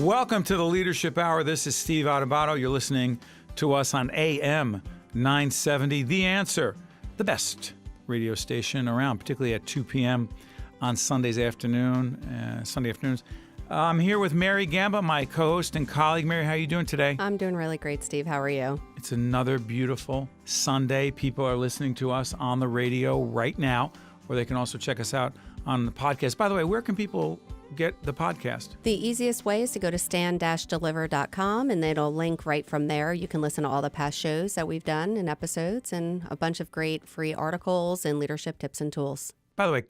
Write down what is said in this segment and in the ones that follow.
Welcome to the Leadership Hour. This is Steve Adubato. You're listening to us on AM 970, The Answer, the best radio station around, particularly at 2 p.m. on Sunday afternoons. I'm here with Mary Gamba, my co-host and colleague. Mary, how are you doing today? I'm doing really great, Steve. How are you? It's another beautiful Sunday. People are listening to us on the radio right now, or they can also check us out on the podcast. By the way, where can people get the podcast? The easiest way is to go to stand-deliver.com, and it'll link right from there. You can listen to all the past shows that we've done and episodes and a bunch of great free articles and leadership tips and tools. By the way,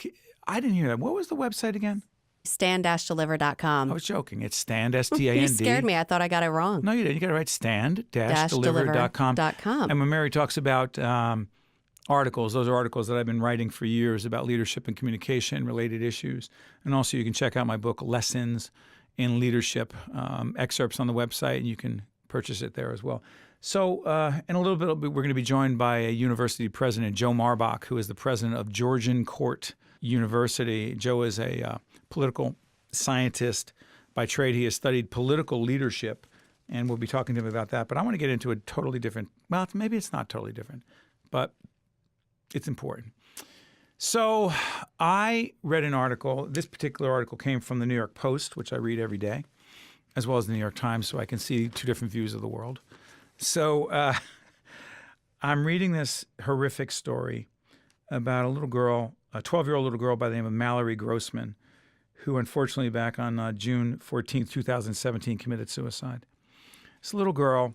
I didn't hear that. What was the website again? Stand-deliver.com. I was joking. It's stand, S-T-A-N-D. You scared me. I thought I got it wrong. No, you didn't. You got it right. Stand-deliver.com. And when Mary talks about articles, those are articles that I've been writing for years about leadership and communication related issues. And also you can check out my book, Lessons in Leadership, excerpts on the website, and you can purchase it there as well. So in a little bit, we're going to be joined by a university president, Joe Marbach, who is the president of Georgian Court University. Joe is a political scientist by trade. He has studied political leadership, and we'll be talking to him about that. But I want to get into a totally different, well, maybe it's not totally different, but it's important. So I read an article. This particular article came from the New York Post, which I read every day, as well as the New York Times, so I can see two different views of the world. So I'm reading this horrific story about a little girl, a 12-year-old little girl by the name of Mallory Grossman, who unfortunately back on June 14, 2017, committed suicide. This little girl,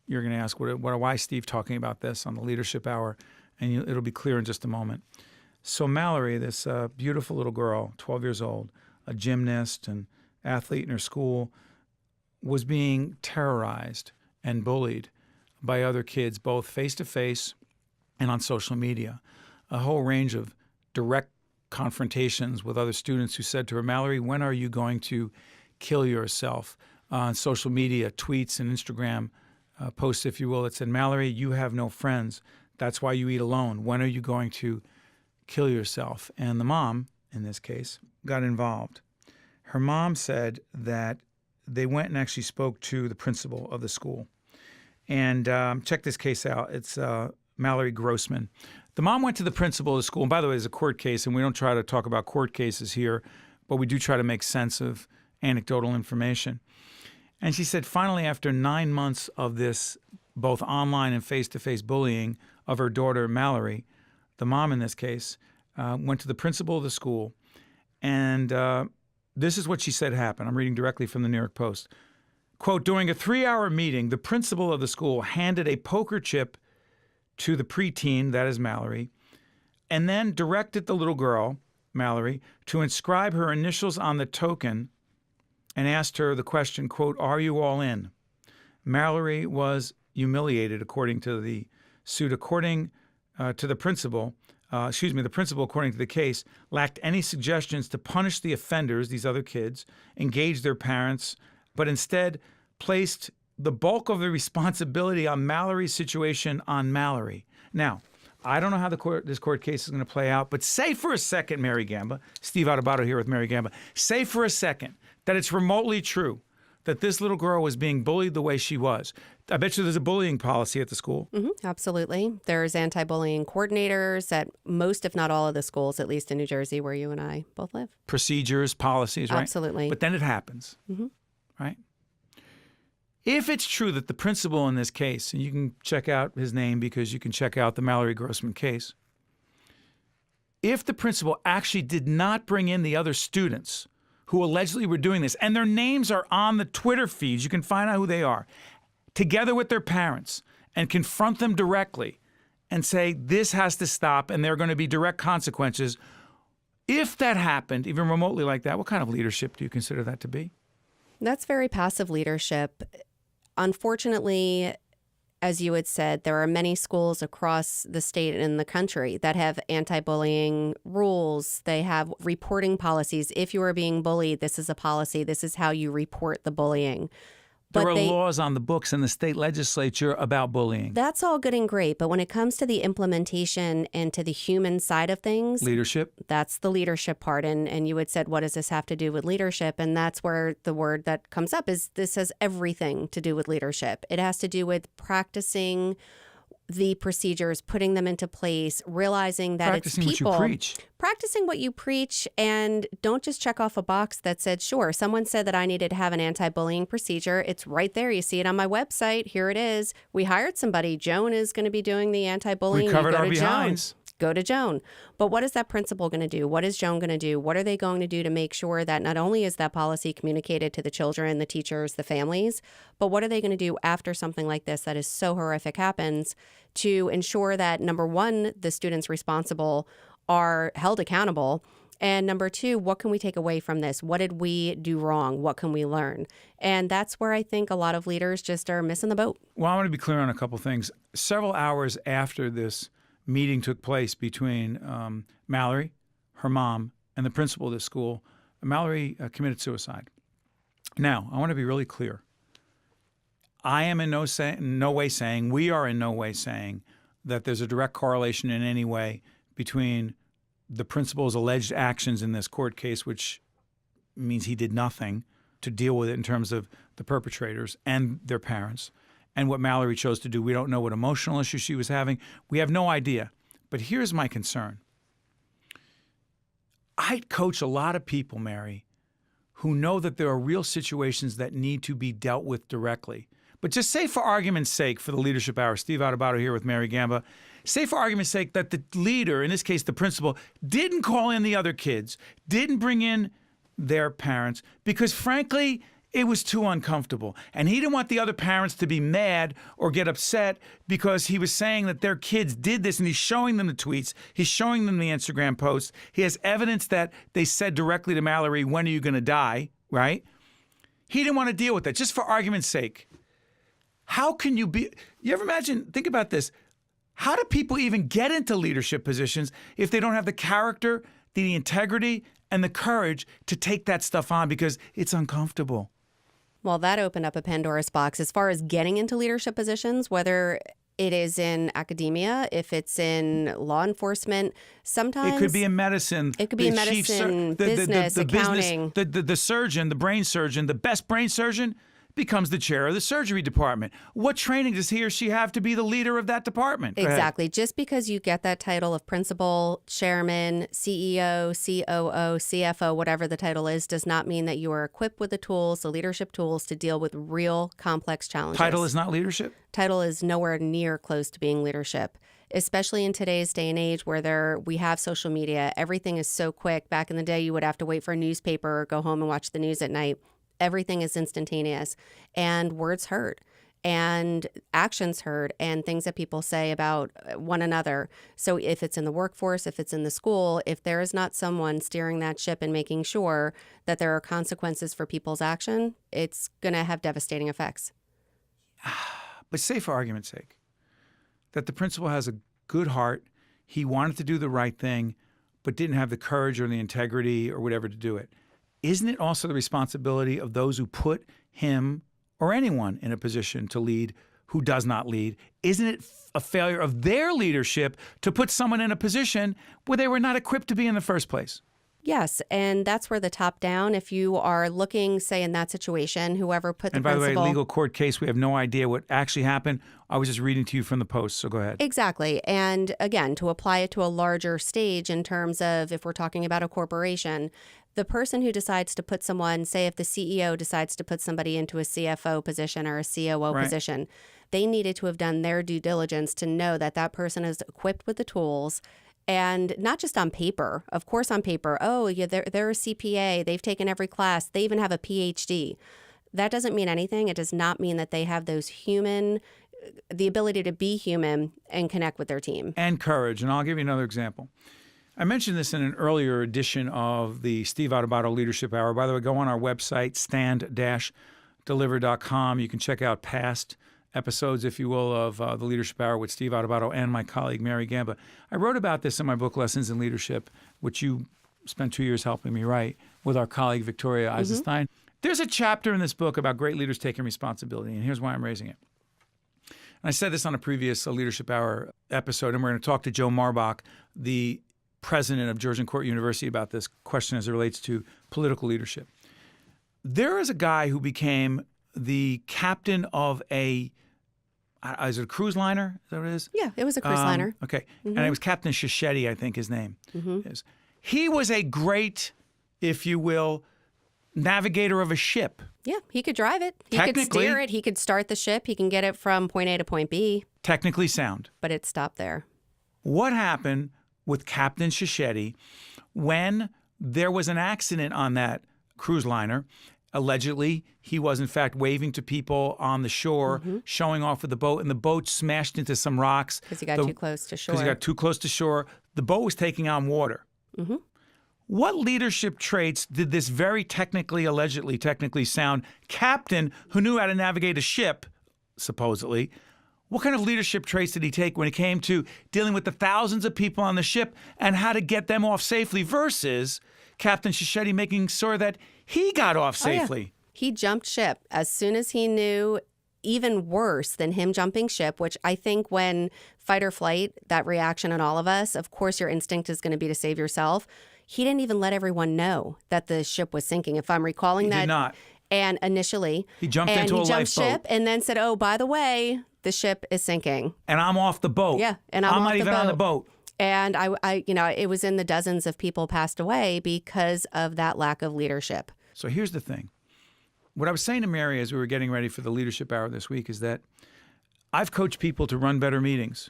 you're going to ask, why is Steve talking about this on the Leadership Hour? And it'll be clear in just a moment. So Mallory, this beautiful little girl, 12 years old, a gymnast and athlete in her school, was being terrorized and bullied by other kids, both face-to-face and on social media. A whole range of direct confrontations with other students who said to her, Mallory, when are you going to kill yourself? On social media, tweets and Instagram posts, if you will, it said, Mallory, you have no friends. That's why you eat alone. When are you going to kill yourself? And the mom, in this case, got involved. Her mom said that they went and actually spoke to the principal of the school. And check this case out. It's Mallory Grossman. The mom went to the principal of the school. And by the way, it's a court case, and we don't try to talk about court cases here, but we do try to make sense of anecdotal information. And she said, finally, after 9 months of this, both online and face-to-face bullying of her daughter, Mallory, the mom in this case, went to the principal of the school. And this is what she said happened. I'm reading directly from the New York Post. Quote, during a 3-hour meeting, the principal of the school handed a poker chip to the preteen, that is Mallory, and then directed the little girl, Mallory, to inscribe her initials on the token and asked her the question, quote, are you all in? Mallory was humiliated, according to the suit. According to the principal, the principal, according to the case, lacked any suggestions to punish the offenders, these other kids, engage their parents, but instead placed the bulk of the responsibility on Mallory's situation on Mallory. Now, I don't know how this court case is going to play out, but say for a second, Mary Gamba, Steve Adubato here with Mary Gamba, say for a second that it's remotely true that this little girl was being bullied the way she was. I bet you there's a bullying policy at the school. Mm-hmm, absolutely. There's anti-bullying coordinators at most, if not all of the schools, at least in New Jersey, where you and I both live. Procedures, policies, right? Absolutely. But then it happens, right? If it's true that the principal in this case, and you can check out his name because you can check out the Mallory Grossman case, if the principal actually did not bring in the other students who allegedly were doing this, and their names are on the Twitter feeds, you can find out who they are, together with their parents, and confront them directly and say, this has to stop, and there are going to be direct consequences. If that happened, even remotely like that, what kind of leadership do you consider that to be? That's very passive leadership. Unfortunately, as you had said, there are many schools across the state and in the country that have anti-bullying rules. They have reporting policies. If you are being bullied, this is a policy. This is how you report the bullying. There are laws on the books in the state legislature about bullying. That's all good and great. But when it comes to the implementation and to the human side of things. Leadership? That's the leadership part. And you had said, what does this have to do with leadership? And that's where the word that comes up is this has everything to do with leadership. It has to do with practicing the procedures, putting them into place, realizing that it's people. Practicing what you preach. Practicing what you preach, and don't just check off a box that said, sure, someone said that I needed to have an anti-bullying procedure. It's right there. You see it on my website. Here it is. We hired somebody. Joan is going to be doing the anti-bullying. We covered our behinds. Go to Joan. But what is that principal going to do? What is Joan going to do? What are they going to do to make sure that not only is that policy communicated to the children, the teachers, the families, but what are they going to do after something like this that is so horrific happens to ensure that, number one, the students responsible are held accountable, and number two, what can we take away from this? What did we do wrong? What can we learn? And that's where I think a lot of leaders just are missing the boat. Well, I want to be clear on a couple things. Several hours after this meeting took place between Mallory, her mom, and the principal of the school, Mallory committed suicide. Now, I want to be really clear. I am in no way saying, we are in no way saying that there's a direct correlation in any way between the principal's alleged actions in this court case, which means he did nothing to deal with it in terms of the perpetrators and their parents, and what Mallory chose to do. We don't know what emotional issues she was having. We have no idea. But here's my concern. I coach a lot of people, Mary, who know that there are real situations that need to be dealt with directly. But just say for argument's sake, for the Leadership Hour, Steve Adubato here with Mary Gamba, say for argument's sake that the leader, in this case the principal, didn't call in the other kids, didn't bring in their parents, because frankly, it was too uncomfortable. And he didn't want the other parents to be mad or get upset because he was saying that their kids did this, and he's showing them the tweets. He's showing them the Instagram posts. He has evidence that they said directly to Mallory, when are you going to die, right? He didn't want to deal with that, just for argument's sake. How can you ever imagine, think about this. How do people even get into leadership positions if they don't have the character, the integrity, and the courage to take that stuff on because it's uncomfortable? Well, that opened up a Pandora's box as far as getting into leadership positions, whether it is in academia, if it's in law enforcement. Sometimes it could be in medicine. It could be in medicine, business, accounting. The surgeon, the brain surgeon, the best brain surgeon becomes the chair of the surgery department. What training does he or she have to be the leader of that department? Exactly. Just because you get that title of principal, chairman, CEO, COO, CFO, whatever the title is, does not mean that you are equipped with the tools, the leadership tools to deal with real complex challenges. Title is not leadership? Title is nowhere near close to being leadership, especially in today's day and age where we have social media. Everything is so quick. Back in the day, you would have to wait for a newspaper or go home and watch the news at night. Everything is instantaneous, and words hurt, and actions hurt, and things that people say about one another. So if it's in the workforce, if it's in the school, if there is not someone steering that ship and making sure that there are consequences for people's action, it's going to have devastating effects. But say for argument's sake that the principal has a good heart, he wanted to do the right thing, but didn't have the courage or the integrity or whatever to do it. Isn't it also the responsibility of those who put him or anyone in a position to lead who does not lead? Isn't it a failure of their leadership to put someone in a position where they were not equipped to be in the first place? Yes, and that's where the top down, if you are looking, say, in that situation, whoever put the principal... And by the way, legal court case, we have no idea what actually happened. I was just reading to you from the post, so go ahead. Exactly. And again, to apply it to a larger stage in terms of if we're talking about a corporation, the person who decides to put someone, say if the CEO decides to put somebody into a CFO position or a COO position, they needed to have done their due diligence to know that that person is equipped with the tools. And not just on paper, of course on paper, oh, yeah, they're a CPA, they've taken every class, they even have a PhD. That doesn't mean anything. It does not mean that they have the ability to be human and connect with their team. And courage. And I'll give you another example. I mentioned this in an earlier edition of the Steve Adubato Leadership Hour. By the way, go on our website, stand-deliver.com. You can check out past episodes, if you will, of the Leadership Hour with Steve Adubato and my colleague, Mary Gamba. I wrote about this in my book, Lessons in Leadership, which you spent 2 years helping me write with our colleague, Victoria Eisenstein. There's a chapter in this book about great leaders taking responsibility, and here's why I'm raising it. And I said this on a previous Leadership Hour episode, and we're going to talk to Joe Marbach, the president of Georgian Court University, about this question as it relates to political leadership. There is a guy who became the captain of is it a cruise liner? Is that what it is? Yeah, it was a cruise liner. Okay. And it was Captain Shishetti, I think his name is. He was a great, if you will, navigator of a ship. Yeah, he could drive it. He could steer it. He could start the ship. He can get it from point A to point B. Technically sound. But it stopped there. What happened with Captain Shishetti when there was an accident on that cruise liner? Allegedly, he was, in fact, waving to people on the shore, showing off with the boat, and the boat smashed into some rocks. Because he got too close to shore. Because he got too close to shore. The boat was taking on water. What leadership traits did this very allegedly technically sound captain who knew how to navigate a ship, supposedly, what kind of leadership traits did he take when it came to dealing with the thousands of people on the ship and how to get them off safely versus Captain Shishetti making sure that he got off safely? Oh, yeah. He jumped ship as soon as he knew. Even worse than him jumping ship, which I think when fight or flight, that reaction in all of us, of course your instinct is going to be to save yourself. He didn't even let everyone know that the ship was sinking. If I'm recalling that. He did not. And initially. He jumped into a lifeboat. Ship and then said, oh, by the way, the ship is sinking. And I'm off the boat. Yeah. And I'm not even on the boat. And I, it was in the dozens of people passed away because of that lack of leadership. So here's the thing. What I was saying to Mary as we were getting ready for the Leadership Hour this week is that I've coached people to run better meetings,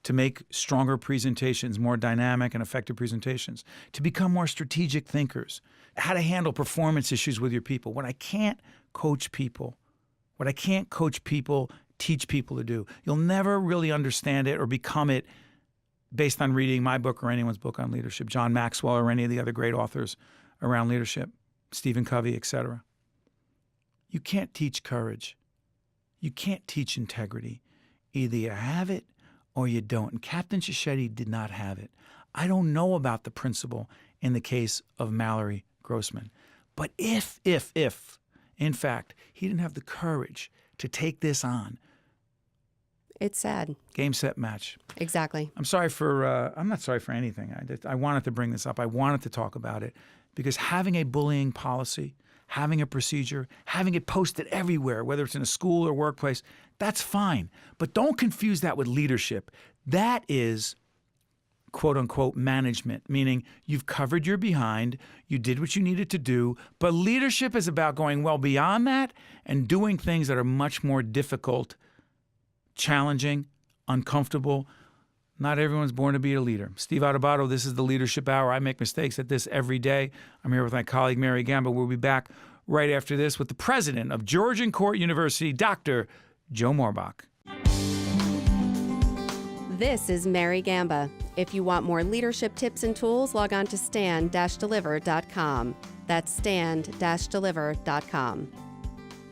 to make stronger presentations, more dynamic and effective presentations, to become more strategic thinkers, how to handle performance issues with your people. What I can't coach people, teach people to do. You'll never really understand it or become it based on reading my book or anyone's book on leadership, John Maxwell or any of the other great authors around leadership, Stephen Covey, etc. You can't teach courage. You can't teach integrity. Either you have it or you don't. And Captain Shishetti did not have it. I don't know about the principle in the case of Mallory Grossman. But if, in fact, he didn't have the courage to take this on. It's sad. Game, set, match. Exactly. I'm not sorry for anything. I wanted to bring this up. I wanted to talk about it because having a bullying policy, having a procedure, having it posted everywhere, whether it's in a school or workplace, that's fine. But don't confuse that with leadership. That is, quote unquote, management, meaning you've covered your behind, you did what you needed to do, but leadership is about going well beyond that and doing things that are much more difficult, challenging, uncomfortable. Not everyone's born to be a leader. Steve Adubato, this is the Leadership Hour. I make mistakes at this every day. I'm here with my colleague, Mary Gamba. We'll be back right after this with the president of Georgian Court University, Dr. Joe Marbach. This is Mary Gamba. If you want more leadership tips and tools, log on to stand-deliver.com. That's stand-deliver.com.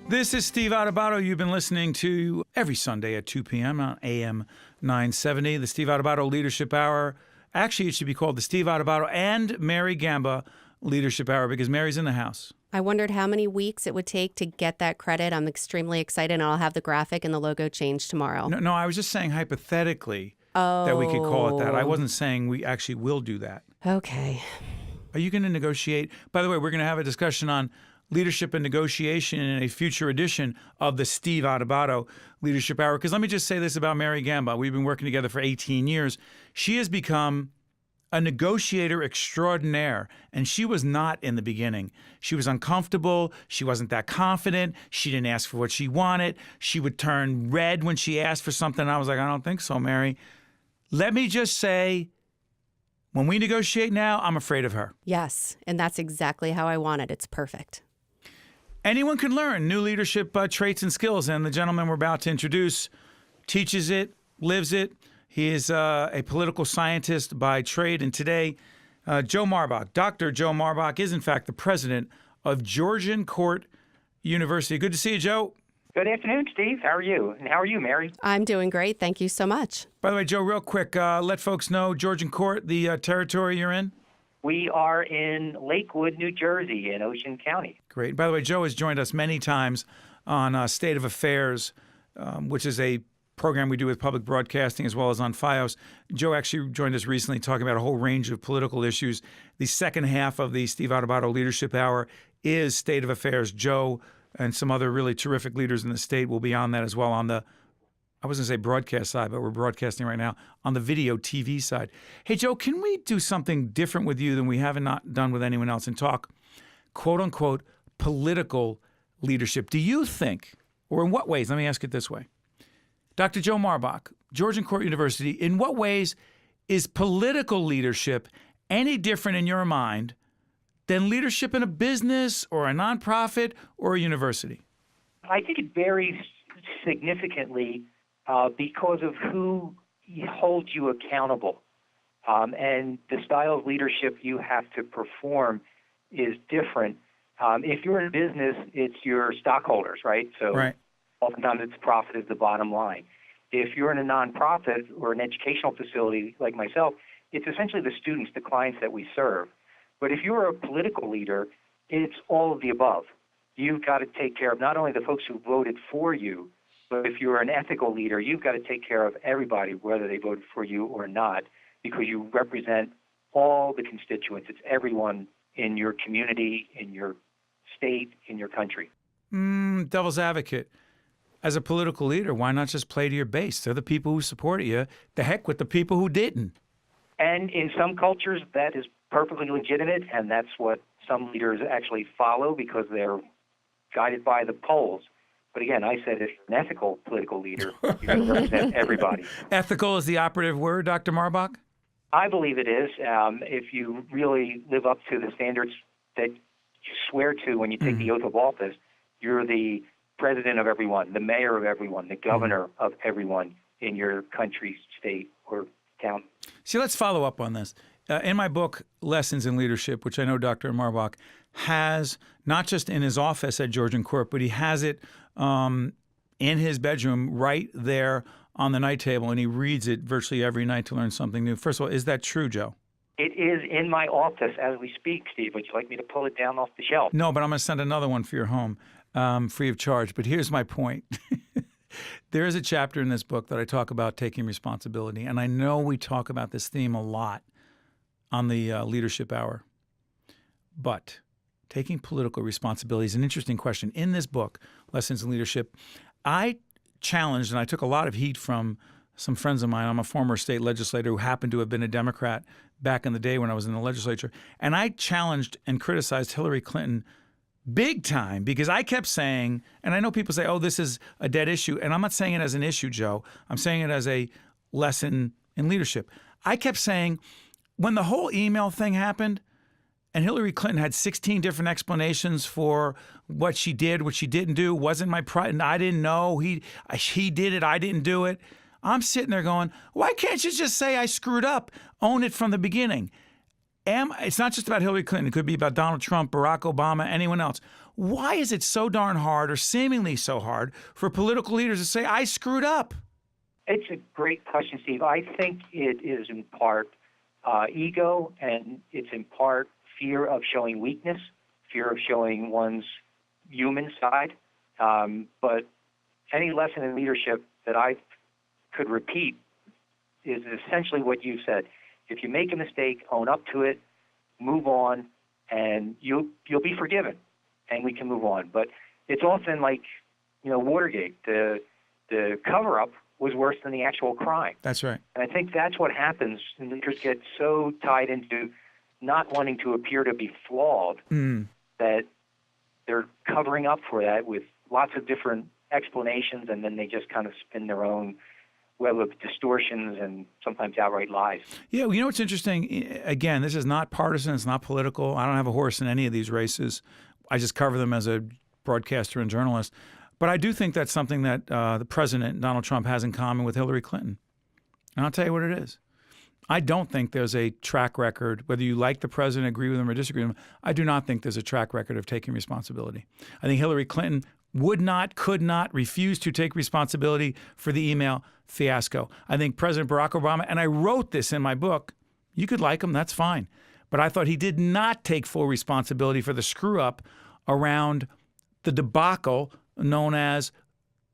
This is Steve Adubato. You've been listening to every Sunday at 2 p.m. on AM 970, the Steve Adubato Leadership Hour. Actually, it should be called the Steve Adubato and Mary Gamba Leadership Hour because Mary's in the house. I wondered how many weeks it would take to get that credit. I'm extremely excited, and I'll have the graphic and the logo changed tomorrow. No, I was just saying hypothetically that we could call it that. I wasn't saying we actually will do that. Okay. Are you going to negotiate? By the way, we're going to have a discussion on leadership and negotiation in a future edition of the Steve Adubato Leadership Hour. Because let me just say this about Mary Gamba. We've been working together for 18 years. She has become a negotiator extraordinaire, and she was not in the beginning. She was uncomfortable. She wasn't that confident. She didn't ask for what she wanted. She would turn red when she asked for something. I was like, I don't think so, Mary. Let me just say, when we negotiate now, I'm afraid of her. Yes, and that's exactly how I want it. It's perfect. Anyone can learn new leadership traits and skills, and the gentleman we're about to introduce teaches it, lives it. He is a political scientist by trade, and today, Joe Marbach, Dr. Joe Marbach, is in fact the president of Georgian Court University. Good to see you, Joe. Good afternoon, Steve. How are you? And how are you, Mary? I'm doing great. Thank you so much. By the way, Joe, real quick, let folks know Georgian Court, the territory you're in. We are in Lakewood, New Jersey, in Ocean County. Great. By the way, Joe has joined us many times on State of Affairs, which is a program we do with public broadcasting as well as on FiOS. Joe actually joined us recently talking about a whole range of political issues. The second half of the Steve Adubato Leadership Hour is State of Affairs. Joe and some other really terrific leaders in the state will be on that as well on the, I was going to say broadcast side, but we're broadcasting right now on the video TV side. Hey, Joe, can we do something different with you than we haven't not done with anyone else and talk, quote unquote, political leadership? Do you think, or in what ways, let me ask it this way, Dr. Joe Marbach, Georgian Court University, in what ways is political leadership any different in your mind than leadership in a business or a nonprofit or a university? I think it varies significantly because of who holds you accountable. And the style of leadership you have to perform is different. If you're in business, it's your stockholders, right? So right. Oftentimes it's profit is the bottom line. If you're in a nonprofit or an educational facility like myself, it's essentially the students, the clients that we serve. But if you're a political leader, it's all of the above. You've got to take care of not only the folks who voted for you, but if you're an ethical leader, you've got to take care of everybody, whether they voted for you or not, because you represent all the constituents. It's everyone in your community, in your state, in your country. Devil's advocate. As a political leader, why not just play to your base? They're the people who supported you. The heck with the people who didn't. And in some cultures, that is perfectly legitimate, and that's what some leaders actually follow because they're guided by the polls. But again, I said if you're an ethical political leader, you're going to represent everybody. Ethical is the operative word, Dr. Marbach? I believe it is. If you really live up to the standards that you swear to when you take the oath of office, you're the president of everyone, the mayor of everyone, the governor of everyone in your country, state, or town. See, let's follow up on this. In my book, Lessons in Leadership, which I know Dr. Marbach has not just in his office at Georgian Court, but he has it in his bedroom right there on the night table, and he reads it virtually every night to learn something new. First of all, is that true, Joe? It is in my office as we speak, Steve. Would you like me to pull it down off the shelf? No, but I'm going to send another one for your home. Free of charge. But here's my point. There is a chapter in this book that I talk about taking responsibility. And I know we talk about this theme a lot on the Leadership Hour. But taking political responsibility is an interesting question. In this book, Lessons in Leadership, I challenged, and I took a lot of heat from some friends of mine. I'm a former state legislator who happened to have been a Democrat back in the day when I was in the legislature. And I challenged and criticized Hillary Clinton big time because I kept saying, and I know people say, oh, this is a dead issue. And I'm not saying it as an issue, Joe. I'm saying it as a lesson in leadership. I kept saying when the whole email thing happened and Hillary Clinton had 16 different explanations for what she did, what she didn't do, wasn't my pride, I didn't know, he did it, I didn't do it. I'm sitting there going, why can't you just say I screwed up, own it from the beginning? It's not just about Hillary Clinton. It could be about Donald Trump, Barack Obama, anyone else. Why is it so darn hard or seemingly so hard for political leaders to say, I screwed up? It's a great question, Steve. I think it is in part ego, and it's in part fear of showing weakness, fear of showing one's human side. But any lesson in leadership that I could repeat is essentially what you said. If you make a mistake, own up to it, move on, and you'll be forgiven, and we can move on. But it's often like, Watergate. The cover-up was worse than the actual crime. That's right. And I think that's what happens. And leaders get so tied into not wanting to appear to be flawed that they're covering up for that with lots of different explanations, and then they just kind of spin their own web of distortions and sometimes outright lies. Yeah, you know what's interesting? Again, this is not partisan. It's not political. I don't have a horse in any of these races. I just cover them as a broadcaster and journalist. But I do think that's something that the president, Donald Trump, has in common with Hillary Clinton. And I'll tell you what it is. I don't think there's a track record, whether you like the president, agree with him, or disagree with him, I do not think there's a track record of taking responsibility. I think Hillary Clinton would not, could not, refuse to take responsibility for the email fiasco. I think President Barack Obama, and I wrote this in my book, you could like him, that's fine. But I thought he did not take full responsibility for the screw-up around the debacle known as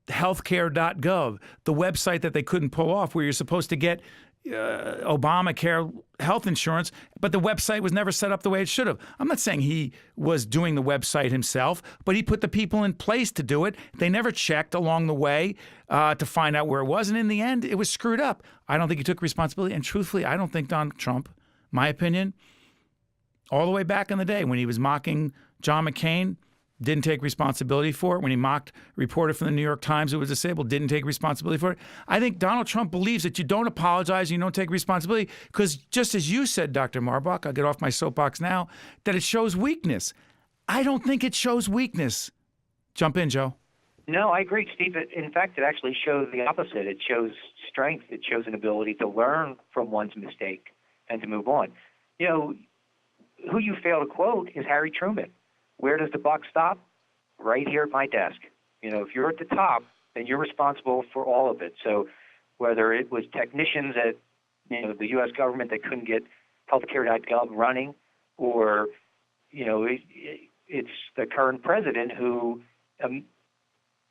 healthcare.gov, the website that they couldn't pull off where you're supposed to get Obamacare health insurance, but the website was never set up the way it should have. I'm not saying he was doing the website himself, but he put the people in place to do it. They never checked along the way to find out where it was, and in the end, it was screwed up. I don't think he took responsibility, and truthfully, I don't think Donald Trump, my opinion, all the way back in the day when he was mocking John McCain, didn't take responsibility for it. When he mocked a reporter from the New York Times who was disabled, didn't take responsibility for it. I think Donald Trump believes that you don't apologize, you don't take responsibility, because just as you said, Dr. Marbach, I'll get off my soapbox now, that it shows weakness. I don't think it shows weakness. Jump in, Joe. No, I agree, Steve. In fact, it actually shows the opposite. It shows strength. It shows an ability to learn from one's mistake and to move on. You know, who you fail to quote is Harry Truman. Where does the buck stop? Right here at my desk. You know, if you're at the top, then you're responsible for all of it. So whether it was technicians at, you know, the U.S. government that couldn't get healthcare.gov running, or, you know, it's the current president who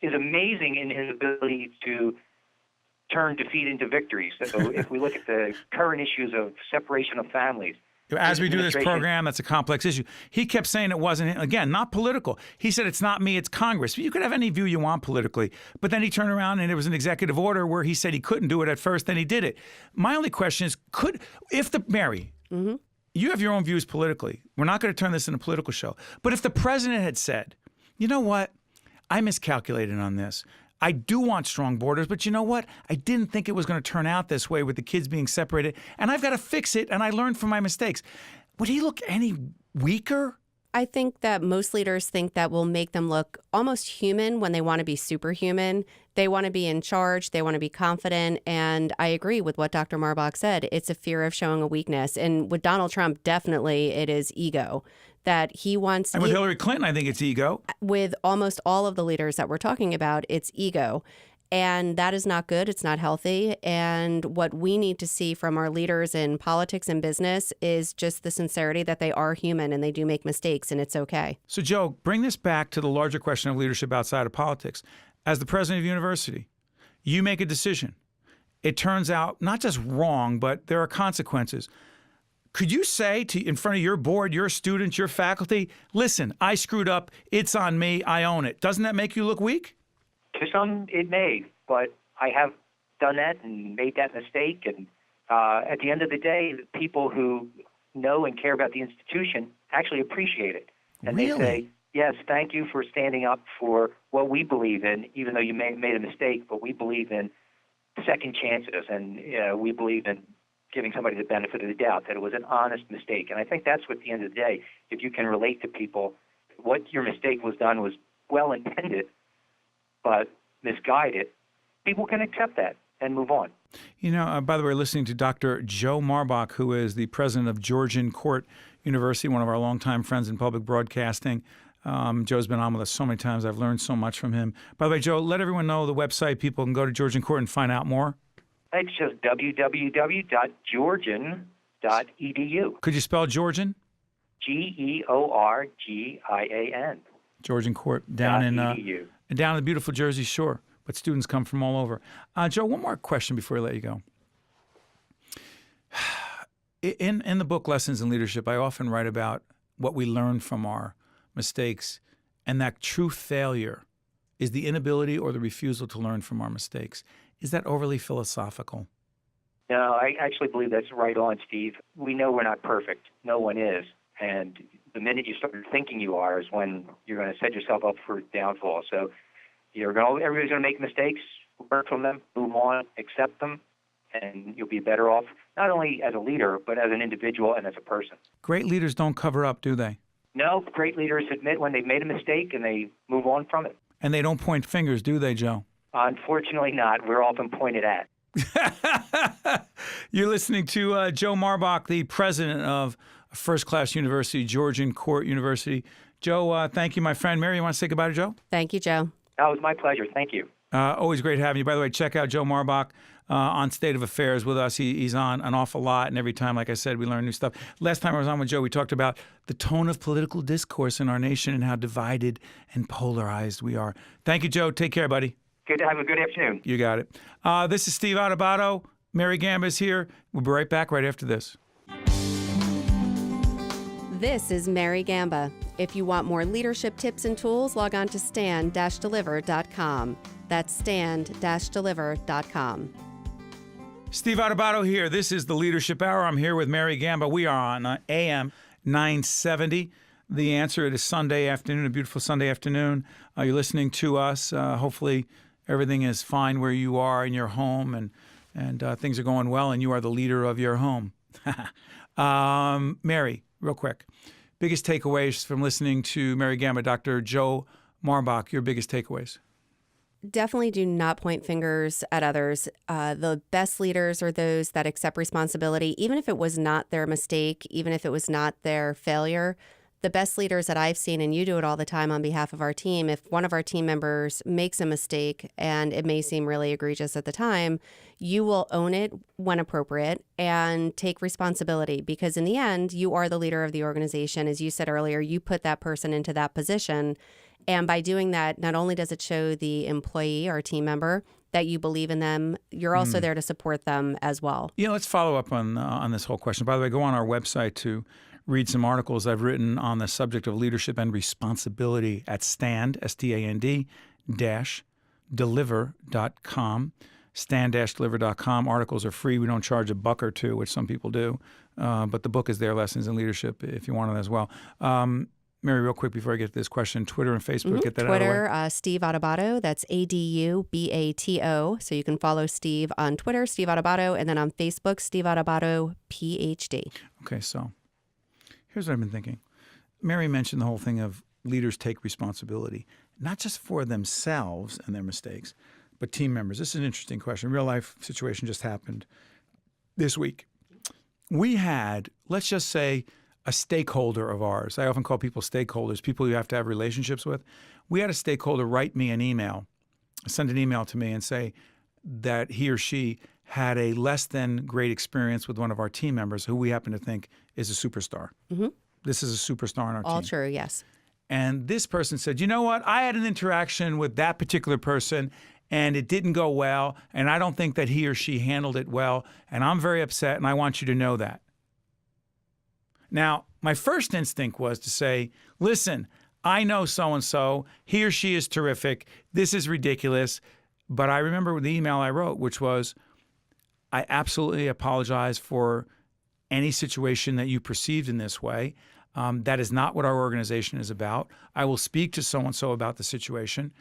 is amazing in his ability to turn defeat into victory. So if we look at the current issues of separation of families, as we do this program, that's a complex issue. He kept saying it wasn't, again, not political. He said it's not me, it's Congress. You could have any view you want politically. But then he turned around and it was an executive order where he said he couldn't do it at first, then he did it. My only question is, Mary, you have your own views politically. We're not going to turn this into a political show. But if the president had said, you know what, I miscalculated on this. I do want strong borders, but you know what? I didn't think it was going to turn out this way with the kids being separated, and I've got to fix it, and I learned from my mistakes. Would he look any weaker? I think that most leaders think that will make them look almost human when they want to be superhuman. They want to be in charge. They want to be confident. And I agree with what Dr. Marbach said. It's a fear of showing a weakness. And with Donald Trump, definitely it is ego. That he wants... And with Hillary Clinton, I think it's ego. With almost all of the leaders that we're talking about, it's ego. And that is not good. It's not healthy. And what we need to see from our leaders in politics and business is just the sincerity that they are human and they do make mistakes, and it's okay. So, Joe, bring this back to the larger question of leadership outside of politics. As the president of the university, you make a decision. It turns out not just wrong, but there are consequences. Could you say in front of your board, your students, your faculty, listen, I screwed up. It's on me. I own it. Doesn't that make you look weak? To some, it may, but I have done that and made that mistake. And at the end of the day, the people who know and care about the institution actually appreciate it. And Really? They say, yes, thank you for standing up for what we believe in, even though you may have made a mistake, but we believe in second chances, and we believe in giving somebody the benefit of the doubt, that it was an honest mistake. And I think that's what, at the end of the day, if you can relate to people, what your mistake was done was well-intended, but misguided, people can accept that and move on. You know, by the way, listening to Dr. Joe Marbach, who is the president of Georgian Court University, one of our longtime friends in public broadcasting. Joe's been on with us so many times. I've learned so much from him. By the way, Joe, let everyone know the website. People can go to Georgian Court and find out more. It's just www.georgian.edu. Could you spell Georgian? Georgian. Georgian Court down in .edu. the beautiful Jersey Shore, but students come from all over. Joe, one more question before I let you go. In the book Lessons in Leadership, I often write about what we learn from our mistakes, and that true failure is the inability or the refusal to learn from our mistakes. Is that overly philosophical? No, I actually believe that's right on, Steve. We know we're not perfect. No one is. And the minute you start thinking you are is when you're going to set yourself up for downfall. So everybody's going to make mistakes, learn from them, move on, accept them, and you'll be better off, not only as a leader, but as an individual and as a person. Great leaders don't cover up, do they? No, great leaders admit when they've made a mistake and they move on from it. And they don't point fingers, do they, Joe? Unfortunately not. We're often pointed at. You're listening to Joe Marbach, the president of a first-class university, Georgian Court University. Joe, thank you, my friend. Mary, you want to say goodbye to Joe? Thank you, Joe. That was my pleasure. Thank you. Always great having you. By the way, check out Joe Marbach. on State of Affairs with us. He's on an awful lot, and every time, like I said, we learn new stuff. Last time I was on with Joe, we talked about the tone of political discourse in our nation and how divided and polarized we are. Thank you, Joe. Take care, buddy. Good to have a good afternoon. You got it. This is Steve Adubato. Mary Gamba is here. We'll be right back right after this. This is Mary Gamba. If you want more leadership tips and tools, log on to stand-deliver.com. That's stand-deliver.com. Steve Adubato here. This is the Leadership Hour. I'm here with Mary Gamba. We are on AM 970. The Answer. It is Sunday afternoon, a beautiful Sunday afternoon. You're listening to us. Hopefully everything is fine where you are in your home and things are going well and you are the leader of your home. Mary, real quick. Biggest takeaways from listening to Mary Gamba, Dr. Joe Marbach, your biggest takeaways? Definitely do not point fingers at others. The best leaders are those that accept responsibility, even if it was not their mistake, even if it was not their failure. The best leaders that I've seen, and you do it all the time on behalf of our team, if one of our team members makes a mistake and it may seem really egregious at the time, you will own it when appropriate and take responsibility, because in the end, you are the leader of the organization. As you said earlier, you put that person into that position. And by doing that, not only does it show the employee or team member that you believe in them, you're also there to support them as well. Yeah, let's follow up on this whole question. By the way, go on our website to read some articles I've written on the subject of leadership and responsibility at stand, deliver.com. stand-deliver.com. Articles are free. We don't charge $1 or $2, which some people do. But the book is there, Lessons in Leadership, if you want it as well. Mary, real quick before I get to this question, Twitter and Facebook, get that Twitter, out of the way. Steve Adubato, that's Adubato. So you can follow Steve on Twitter, Steve Adubato, and then on Facebook, Steve Adubato, PhD. Okay, so here's what I've been thinking. Mary mentioned the whole thing of leaders take responsibility, not just for themselves and their mistakes, but team members. This is an interesting question. Real life situation just happened this week. We had, let's just say, a stakeholder of ours. I often call people stakeholders, people you have to have relationships with. We had a stakeholder write me an email, send an email to me and say that he or she had a less than great experience with one of our team members who we happen to think is a superstar. Mm-hmm. This is a superstar on our team. All true, yes. And this person said, you know what? I had an interaction with that particular person and it didn't go well, and I don't think that he or she handled it well, and I'm very upset, and I want you to know that. Now, my first instinct was to say, listen, I know so-and-so. He or she is terrific. This is ridiculous. But I remember the email I wrote, which was, I absolutely apologize for any situation that you perceived in this way. That is not what our organization is about. I will speak to so-and-so about the situation.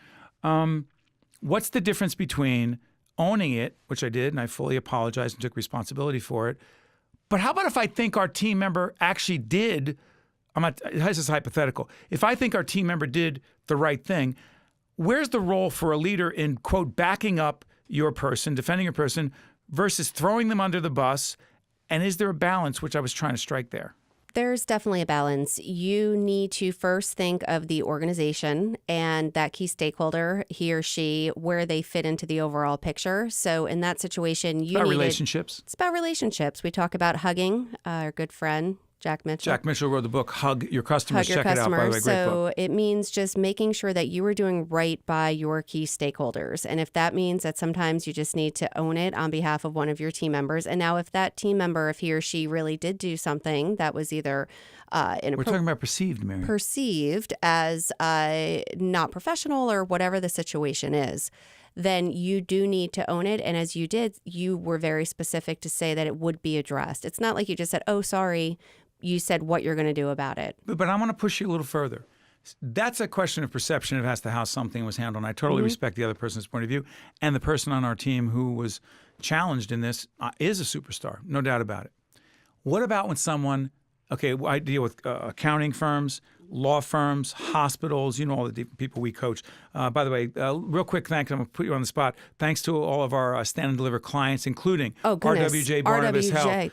What's the difference between owning it, which I did, and I fully apologized and took responsibility for it, but how about if I think our team member actually did, this is hypothetical, if I think our team member did the right thing, where's the role for a leader in, quote, backing up your person, defending your person, versus throwing them under the bus? And is there a balance, which I was trying to strike there? There's definitely a balance. You need to first think of the organization and that key stakeholder, he or she, where they fit into the overall picture. So in that situation, It's about relationships. It's about relationships. We talk about hugging, our good friend, Jack Mitchell. Jack Mitchell wrote the book, Hug Your Customers. Hug Your Check Customers. it out, by the way. Great book. So it means just making sure that you are doing right by your key stakeholders. And if that means that sometimes you just need to own it on behalf of one of your team members. And now if that team member, if he or she really did do something that was either We're talking about perceived, Mary. Perceived as not professional or whatever the situation is, then you do need to own it. And as you did, you were very specific to say that it would be addressed. It's not like you just said, oh, sorry. You said what you're going to do about it. But I want to push you a little further. That's a question of perception as to how something was handled. And I totally respect the other person's point of view. And the person on our team who was challenged in this is a superstar, no doubt about it. What about when someone, okay, I deal with accounting firms, law firms, hospitals, you know, all the people we coach. By the way, real quick thanks, I'm going to put you on the spot. Thanks to all of our Stand and Deliver clients, including RWJ Barnabas Health,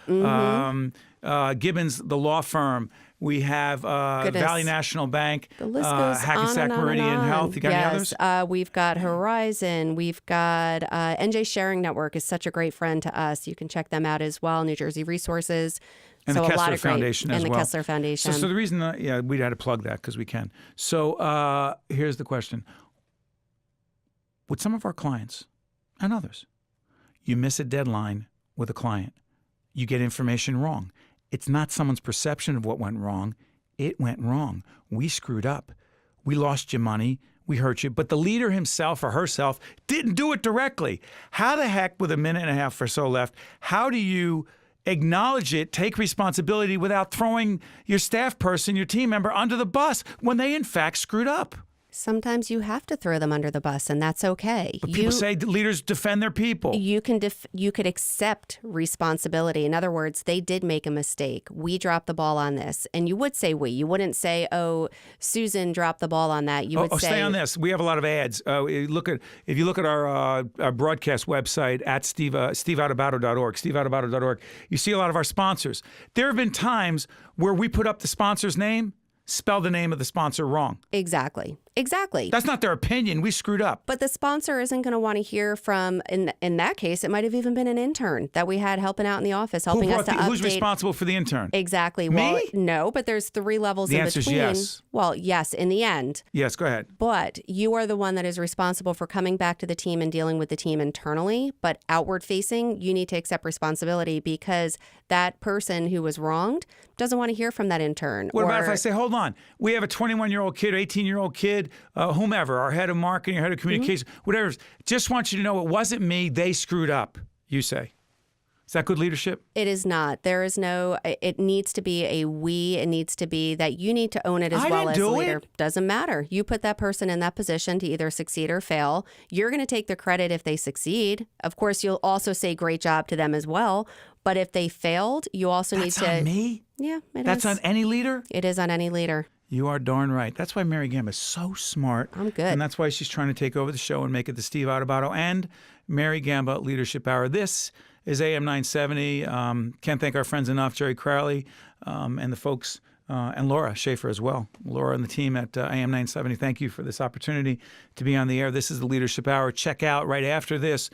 Gibbons, the law firm, We have Valley National Bank, the list goes Hackensack on and Meridian on. Health. You got any others? We've got Horizon. We've got NJ Sharing Network is such a great friend to us. You can check them out as well. New Jersey Resources. And so the a lot Kessler of great, Foundation as and well. the Kessler Foundation. So the reason, we had to plug that because we can. So here's the question. With some of our clients and others, you miss a deadline with a client. You get information wrong. It's not someone's perception of what went wrong. It went wrong. We screwed up. We lost you money. We hurt you. But the leader himself or herself didn't do it directly. How the heck, with a minute and a half or so left, how do you acknowledge it, take responsibility without throwing your staff person, your team member, under the bus when they in fact screwed up? Sometimes you have to throw them under the bus, and that's okay. But people say leaders defend their people. You could accept responsibility. In other words, they did make a mistake. We dropped the ball on this. And you would say we. You wouldn't say, oh, Susan dropped the ball on that. You would say... stay on this. We have a lot of ads. If you look at our broadcast website at steveadubato.org, steveadubato.org, you see a lot of our sponsors. There have been times where we put up the sponsor's name, spell the name of the sponsor wrong. Exactly. That's not their opinion. We screwed up. But the sponsor isn't going to want to hear from, in that case, it might have even been an intern that we had helping out in the office, helping us to update. Who's responsible for the intern? Exactly. Me? Well, no, but there's 3 levels in between. The answer is yes. Well, yes, in the end. Yes, go ahead. But you are the one that is responsible for coming back to the team and dealing with the team internally. But outward facing, you need to accept responsibility because that person who was wronged doesn't want to hear from that intern. What about if I say, hold on, we have a 21-year-old kid, 18-year-old kid, whomever, our head of marketing, our head of communication, whatever, just want you to know it wasn't me, they screwed up, you say. Is that good leadership? It is not. There is no, it needs to be a we. It needs to be that you need to own it as well as a leader. Doesn't matter. You put that person in that position to either succeed or fail. You're going to take the credit if they succeed. Of course, you'll also say great job to them as well. But if they failed, you also need to. That's on me? Yeah, it is. That's on any leader? It is on any leader. You are darn right. That's why Mary Gamba is so smart. I'm good. And that's why she's trying to take over the show and make it the Steve Adubato and Mary Gamba Leadership Hour. This is AM 970. Can't thank our friends enough, Jerry Crowley and the folks, and Laura Schaefer as well. Laura and the team at AM 970, thank you for this opportunity to be on the air. This is the Leadership Hour. Check out right after this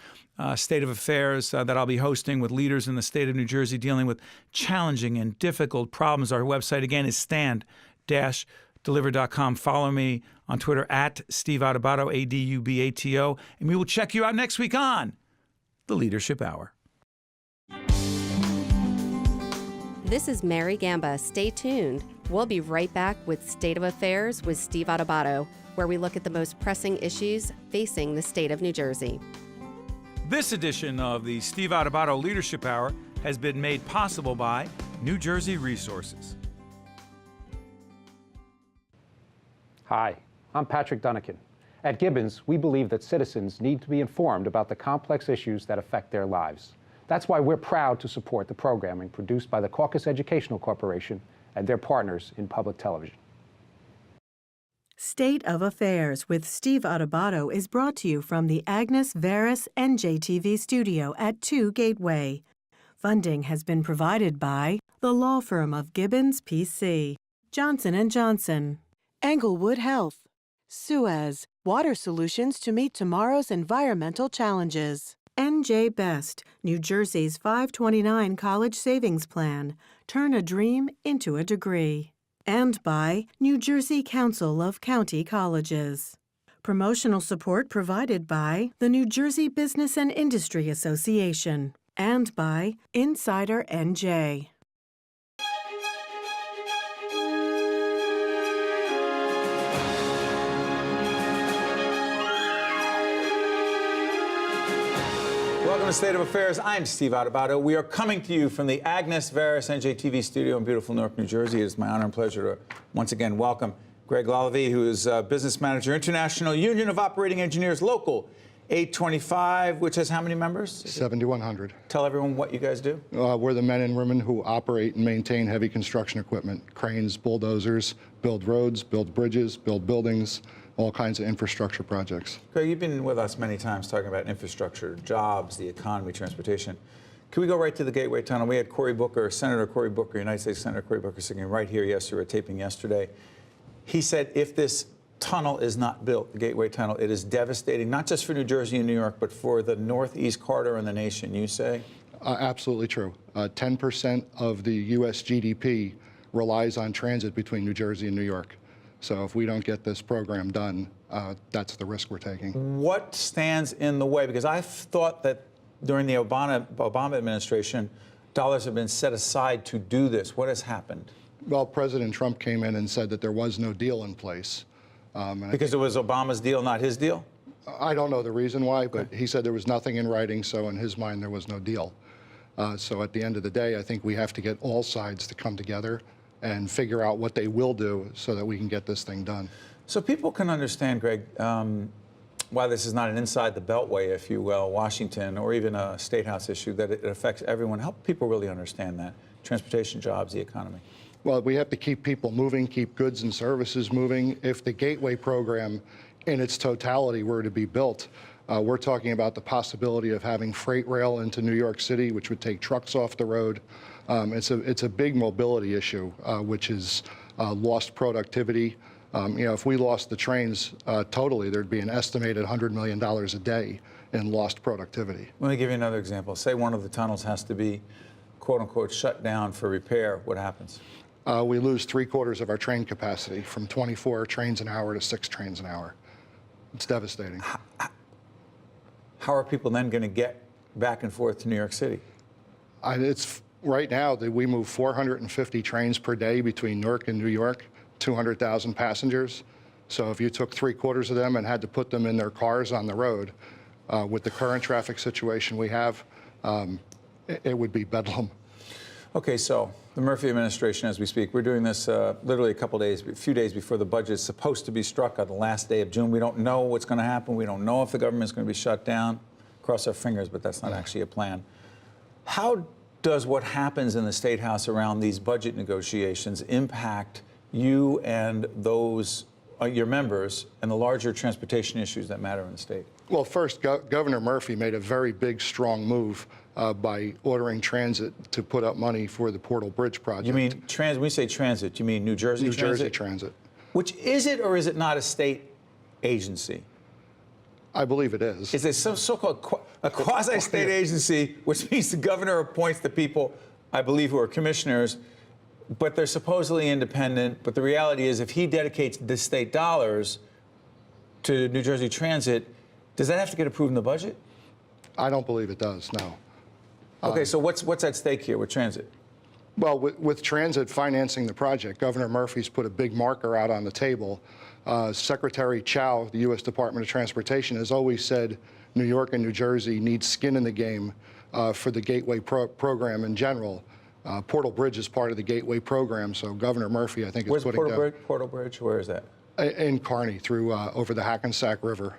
State of Affairs that I'll be hosting with leaders in the state of New Jersey dealing with challenging and difficult problems. Our website, again, is stand-deliver.com. Follow me on Twitter at Steve Adubato, Adubato, and we will check you out next week on the Leadership Hour. This is Mary Gamba. Stay tuned. We'll be right back with State of Affairs with Steve Adubato, where we look at the most pressing issues facing the state of New Jersey. This edition of the Steve Adubato Leadership Hour has been made possible by New Jersey Resources. Hi, I'm Patrick Dunnican. At Gibbons, we believe that citizens need to be informed about the complex issues that affect their lives. That's why we're proud to support the programming produced by the Caucus Educational Corporation and their partners in public television. State of Affairs with Steve Adubato is brought to you from the Agnes Veris NJTV studio at 2 Gateway. Funding has been provided by the law firm of Gibbons PC, Johnson & Johnson, Englewood Health, Suez, water solutions to meet tomorrow's environmental challenges. NJ Best, New Jersey's 529 College Savings Plan. Turn a dream into a degree. And by New Jersey Council of County Colleges. Promotional support provided by the New Jersey Business and Industry Association. And by Insider NJ. Welcome to State of Affairs. I'm Steve Adubato. We are coming to you from the Agnes Veris NJTV studio in beautiful Newark, New Jersey. It is my honor and pleasure to once again welcome Greg Lalevee, who is Business Manager, International Union of Operating Engineers, Local 825, which has how many members? 7,100. Tell everyone what you guys do. We're the men and women who operate and maintain heavy construction equipment, cranes, bulldozers, build roads, build bridges, build buildings, all kinds of infrastructure projects. Greg, you've been with us many times talking about infrastructure, jobs, the economy, transportation. Can we go right to the Gateway Tunnel? We had Senator Cory Booker, United States Senator Cory Booker, sitting right here yesterday, taping yesterday. He said if this tunnel is not built, the Gateway Tunnel, it is devastating, not just for New Jersey and New York, but for the Northeast corridor and the nation, you say? Absolutely true. 10% of the U.S. GDP relies on transit between New Jersey and New York. So if we don't get this program done, that's the risk we're taking. What stands in the way? Because I thought that during the Obama administration, dollars have been set aside to do this. What has happened? Well, President Trump came in and said that there was no deal in place. Because it was Obama's deal, not his deal? I don't know the reason why, but he said there was nothing in writing, so in his mind there was no deal. So at the end of the day, I think we have to get all sides to come together and figure out what they will do so that we can get this thing done. So people can understand, Greg, why this is not an inside the beltway, if you will, Washington, or even a State House issue, that it affects everyone. Help people really understand that. Transportation, jobs, the economy. Well, we have to keep people moving, keep goods and services moving. If the Gateway program in its totality were to be built, we're talking about the possibility of having freight rail into New York City, which would take trucks off the road. It's a big mobility issue, which is lost productivity. If we lost the trains totally, there'd be an estimated $100 million a day in lost productivity. Let me give you another example. Say one of the tunnels has to be, quote unquote, shut down for repair. What happens? We lose 3/4 of our train capacity, from 24 trains an hour to 6 trains an hour. It's devastating. How are people then going to get back and forth to New York City? Right now, we move 450 trains per day between Newark and New York, 200,000 passengers. So if you took 3/4 of them and had to put them in their cars on the road, with the current traffic situation we have, it would be bedlam. Okay, so the Murphy administration, as we speak, we're doing this literally a few days before the budget is supposed to be struck on the last day of June. We don't know what's going to happen. We don't know if the government's going to be shut down. Cross our fingers, but that's not actually a plan. How does what happens in the State House around these budget negotiations impact you and those, your members, and the larger transportation issues that matter in the state? Well, first, Governor Murphy made a very big, strong move by ordering transit to put up money for the Portal Bridge project. You mean when we say transit, you mean New Jersey Transit? New Jersey Transit. Which is it, or is it not a state agency? I believe it is. Is it some so-called a quasi-state agency, which means the governor appoints the people, I believe, who are commissioners, but they're supposedly independent. But the reality is, if he dedicates the state dollars to New Jersey Transit, does that have to get approved in the budget? I don't believe it does, no. Okay, so what's at stake here with transit? Well, with transit financing the project, Governor Murphy's put a big marker out on the table. Secretary Chow, the U.S. Department of Transportation, has always said New York and New Jersey need skin in the game for the Gateway program in general. Portal Bridge is part of the Gateway program, so Governor Murphy, I think, is putting down... Where's Portal Bridge? Where is that? In Kearney, through over the Hackensack River.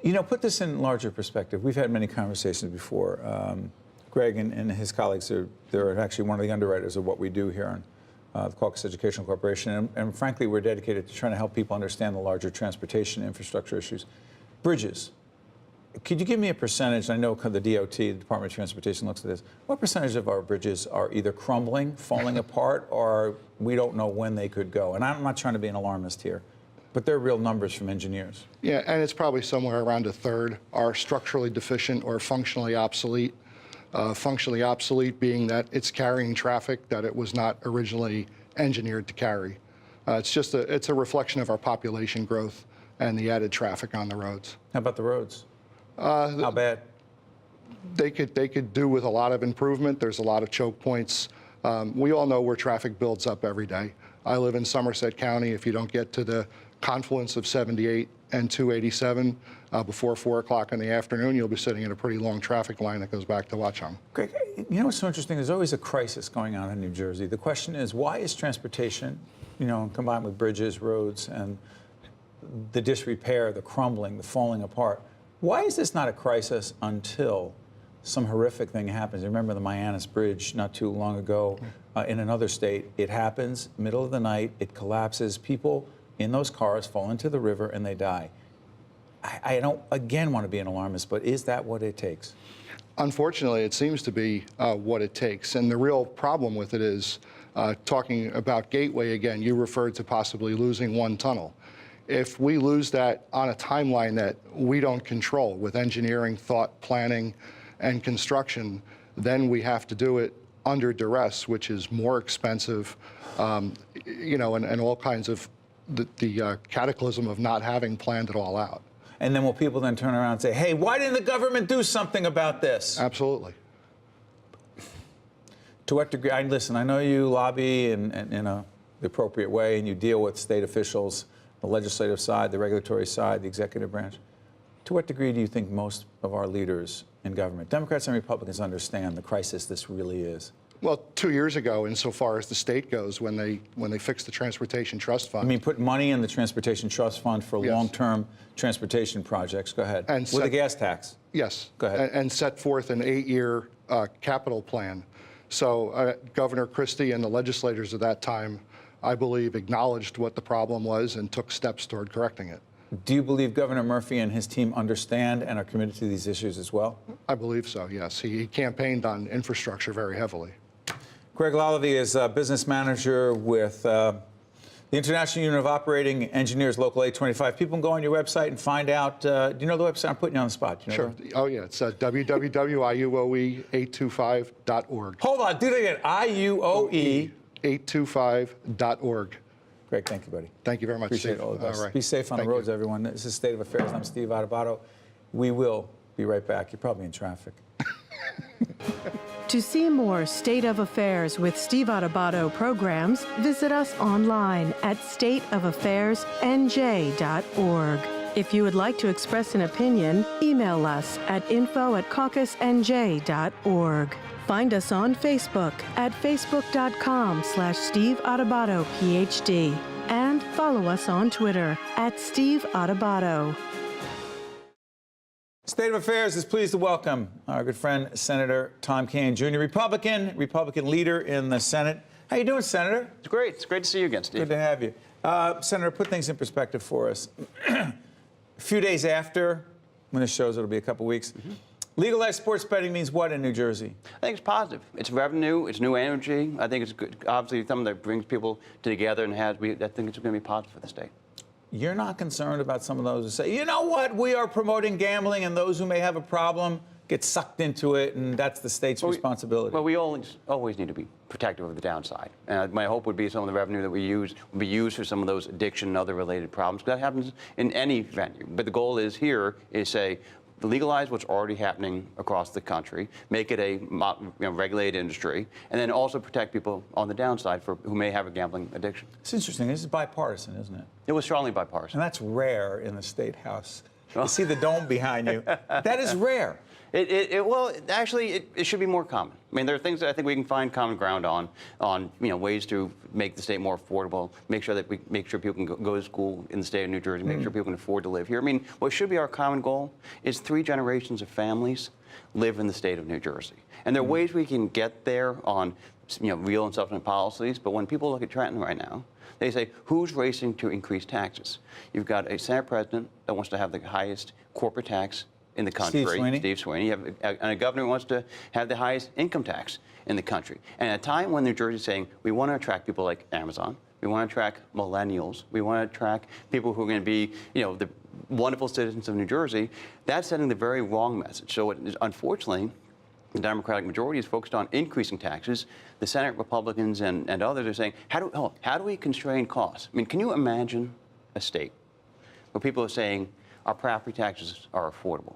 You know, put this in larger perspective. We've had many conversations before. Greg and his colleagues, they're actually one of the underwriters of what we do here on the Caucus Educational Corporation. And frankly, we're dedicated to trying to help people understand the larger transportation infrastructure issues. Bridges. Could you give me a percentage? I know the DOT, the Department of Transportation, looks at this. What percentage of our bridges are either crumbling, falling apart, or we don't know when they could go? And I'm not trying to be an alarmist here, but they're real numbers from engineers. Yeah, and it's probably somewhere around a third are structurally deficient or functionally obsolete. Functionally obsolete being that it's carrying traffic that it was not originally engineered to carry. It's a reflection of our population growth and the added traffic on the roads. How about the roads? How bad? They could do with a lot of improvement. There's a lot of choke points. We all know where traffic builds up every day. I live in Somerset County. If you don't get to the confluence of 78 and 287 before 4 o'clock in the afternoon, you'll be sitting in a pretty long traffic line that goes back to Watchung. Greg, you know what's so interesting? There's always a crisis going on in New Jersey. The question is, why is transportation, combined with bridges, roads, and the disrepair, the crumbling, the falling apart, why is this not a crisis until some horrific thing happens? Remember the Mayanus Bridge not too long ago in another state. It happens, middle of the night, it collapses. People in those cars fall into the river and they die. I don't, again, want to be an alarmist, but is that what it takes? Unfortunately, it seems to be what it takes. And the real problem with it is, talking about Gateway again, you referred to possibly losing one tunnel. If we lose that on a timeline that we don't control with engineering, thought, planning, and construction, then we have to do it under duress, which is more expensive, you know, and all kinds of the cataclysm of not having planned it all out. And then will people then turn around and say, hey, why didn't the government do something about this? Absolutely. To what degree? Listen, I know you lobby in the appropriate way, and you deal with state officials, the legislative side, the regulatory side, the executive branch. To what degree do you think most of our leaders in government, Democrats and Republicans, understand the crisis this really is? Well, 2 years ago, insofar as the state goes, when they fixed the Transportation Trust Fund. I mean, put money in the Transportation Trust Fund for Yes. long-term transportation projects. Go ahead. And with a gas tax. Yes. Go ahead. And set forth an 8-year capital plan. So Governor Christie and the legislators at that time, I believe, acknowledged what the problem was and took steps toward correcting it. Do you believe Governor Murphy and his team understand and are committed to these issues as well? I believe so, yes. He campaigned on infrastructure very heavily. Greg Lalevee is a business manager with the International Union of Operating Engineers, Local 825. People can go on your website and find out. Do you know the website? I'm putting you on the spot. Do you know Sure. Oh, yeah. It's www.iuoe825.org. Hold on. Do that again. IUOE. 825.org. Greg, thank you, buddy. Thank you very much, Appreciate Steve. it. All the best. All right. Be safe on Thank the roads, you. everyone. This is State of Affairs. I'm Steve Adubato. We will be right back. You're probably in traffic. To see more State of Affairs with Steve Adubato programs, visit us online at stateofaffairsnj.org. If you would like to express an opinion, email us at info@caucusnj.org. Find us on Facebook at facebook.com/Steve Adubato, PhD. And follow us on Twitter at Steve Adubato. State of Affairs is pleased to welcome our good friend, Senator Kean Jr., Republican leader in the Senate. How you doing, Senator? It's great. It's great to see you again, Steve. Good to have you. Senator, put things in perspective for us. A few days after, when this shows, it'll be a couple weeks, legalized sports betting means what in New Jersey? I think it's positive. It's revenue. It's new energy. I think it's good. Obviously, something that brings people together and I think it's going to be positive for the state. You're not concerned about some of those who say, you know what, we are promoting gambling, and those who may have a problem get sucked into it, and that's the state's responsibility? Well, we always need to be protective of the downside. And my hope would be some of the revenue that we use will be used for some of those addiction and other related problems. That happens in any venue. But the goal is here is say, legalize what's already happening across the country, make it a regulated industry, and then also protect people on the downside who may have a gambling addiction. It's interesting. This is bipartisan, isn't it? It was strongly bipartisan. And that's rare in the State House. You see the dome behind you. That is rare. Well, actually, it should be more common. I mean, there are things that I think we can find common ground on ways to make the state more affordable, make sure people can go to school in the state of New Jersey, make sure people can afford to live here. I mean, what should be our common goal is 3 generations of families live in the state of New Jersey. And there are ways we can get there on real and substantive policies, but when people look at Trenton right now, they say, who's racing to increase taxes? You've got a Senate president that wants to have the highest corporate tax in the country, Steve Sweeney. You have a governor who wants to have the highest income tax in the country. And at a time when New Jersey is saying, we want to attract people like Amazon, we want to attract millennials, we want to attract people who are going to be, the wonderful citizens of New Jersey, that's sending the very wrong message. So unfortunately, the Democratic majority is focused on increasing taxes. The Senate Republicans and others are saying, how do we constrain costs? I mean, can you imagine a state where people are saying our property taxes are affordable?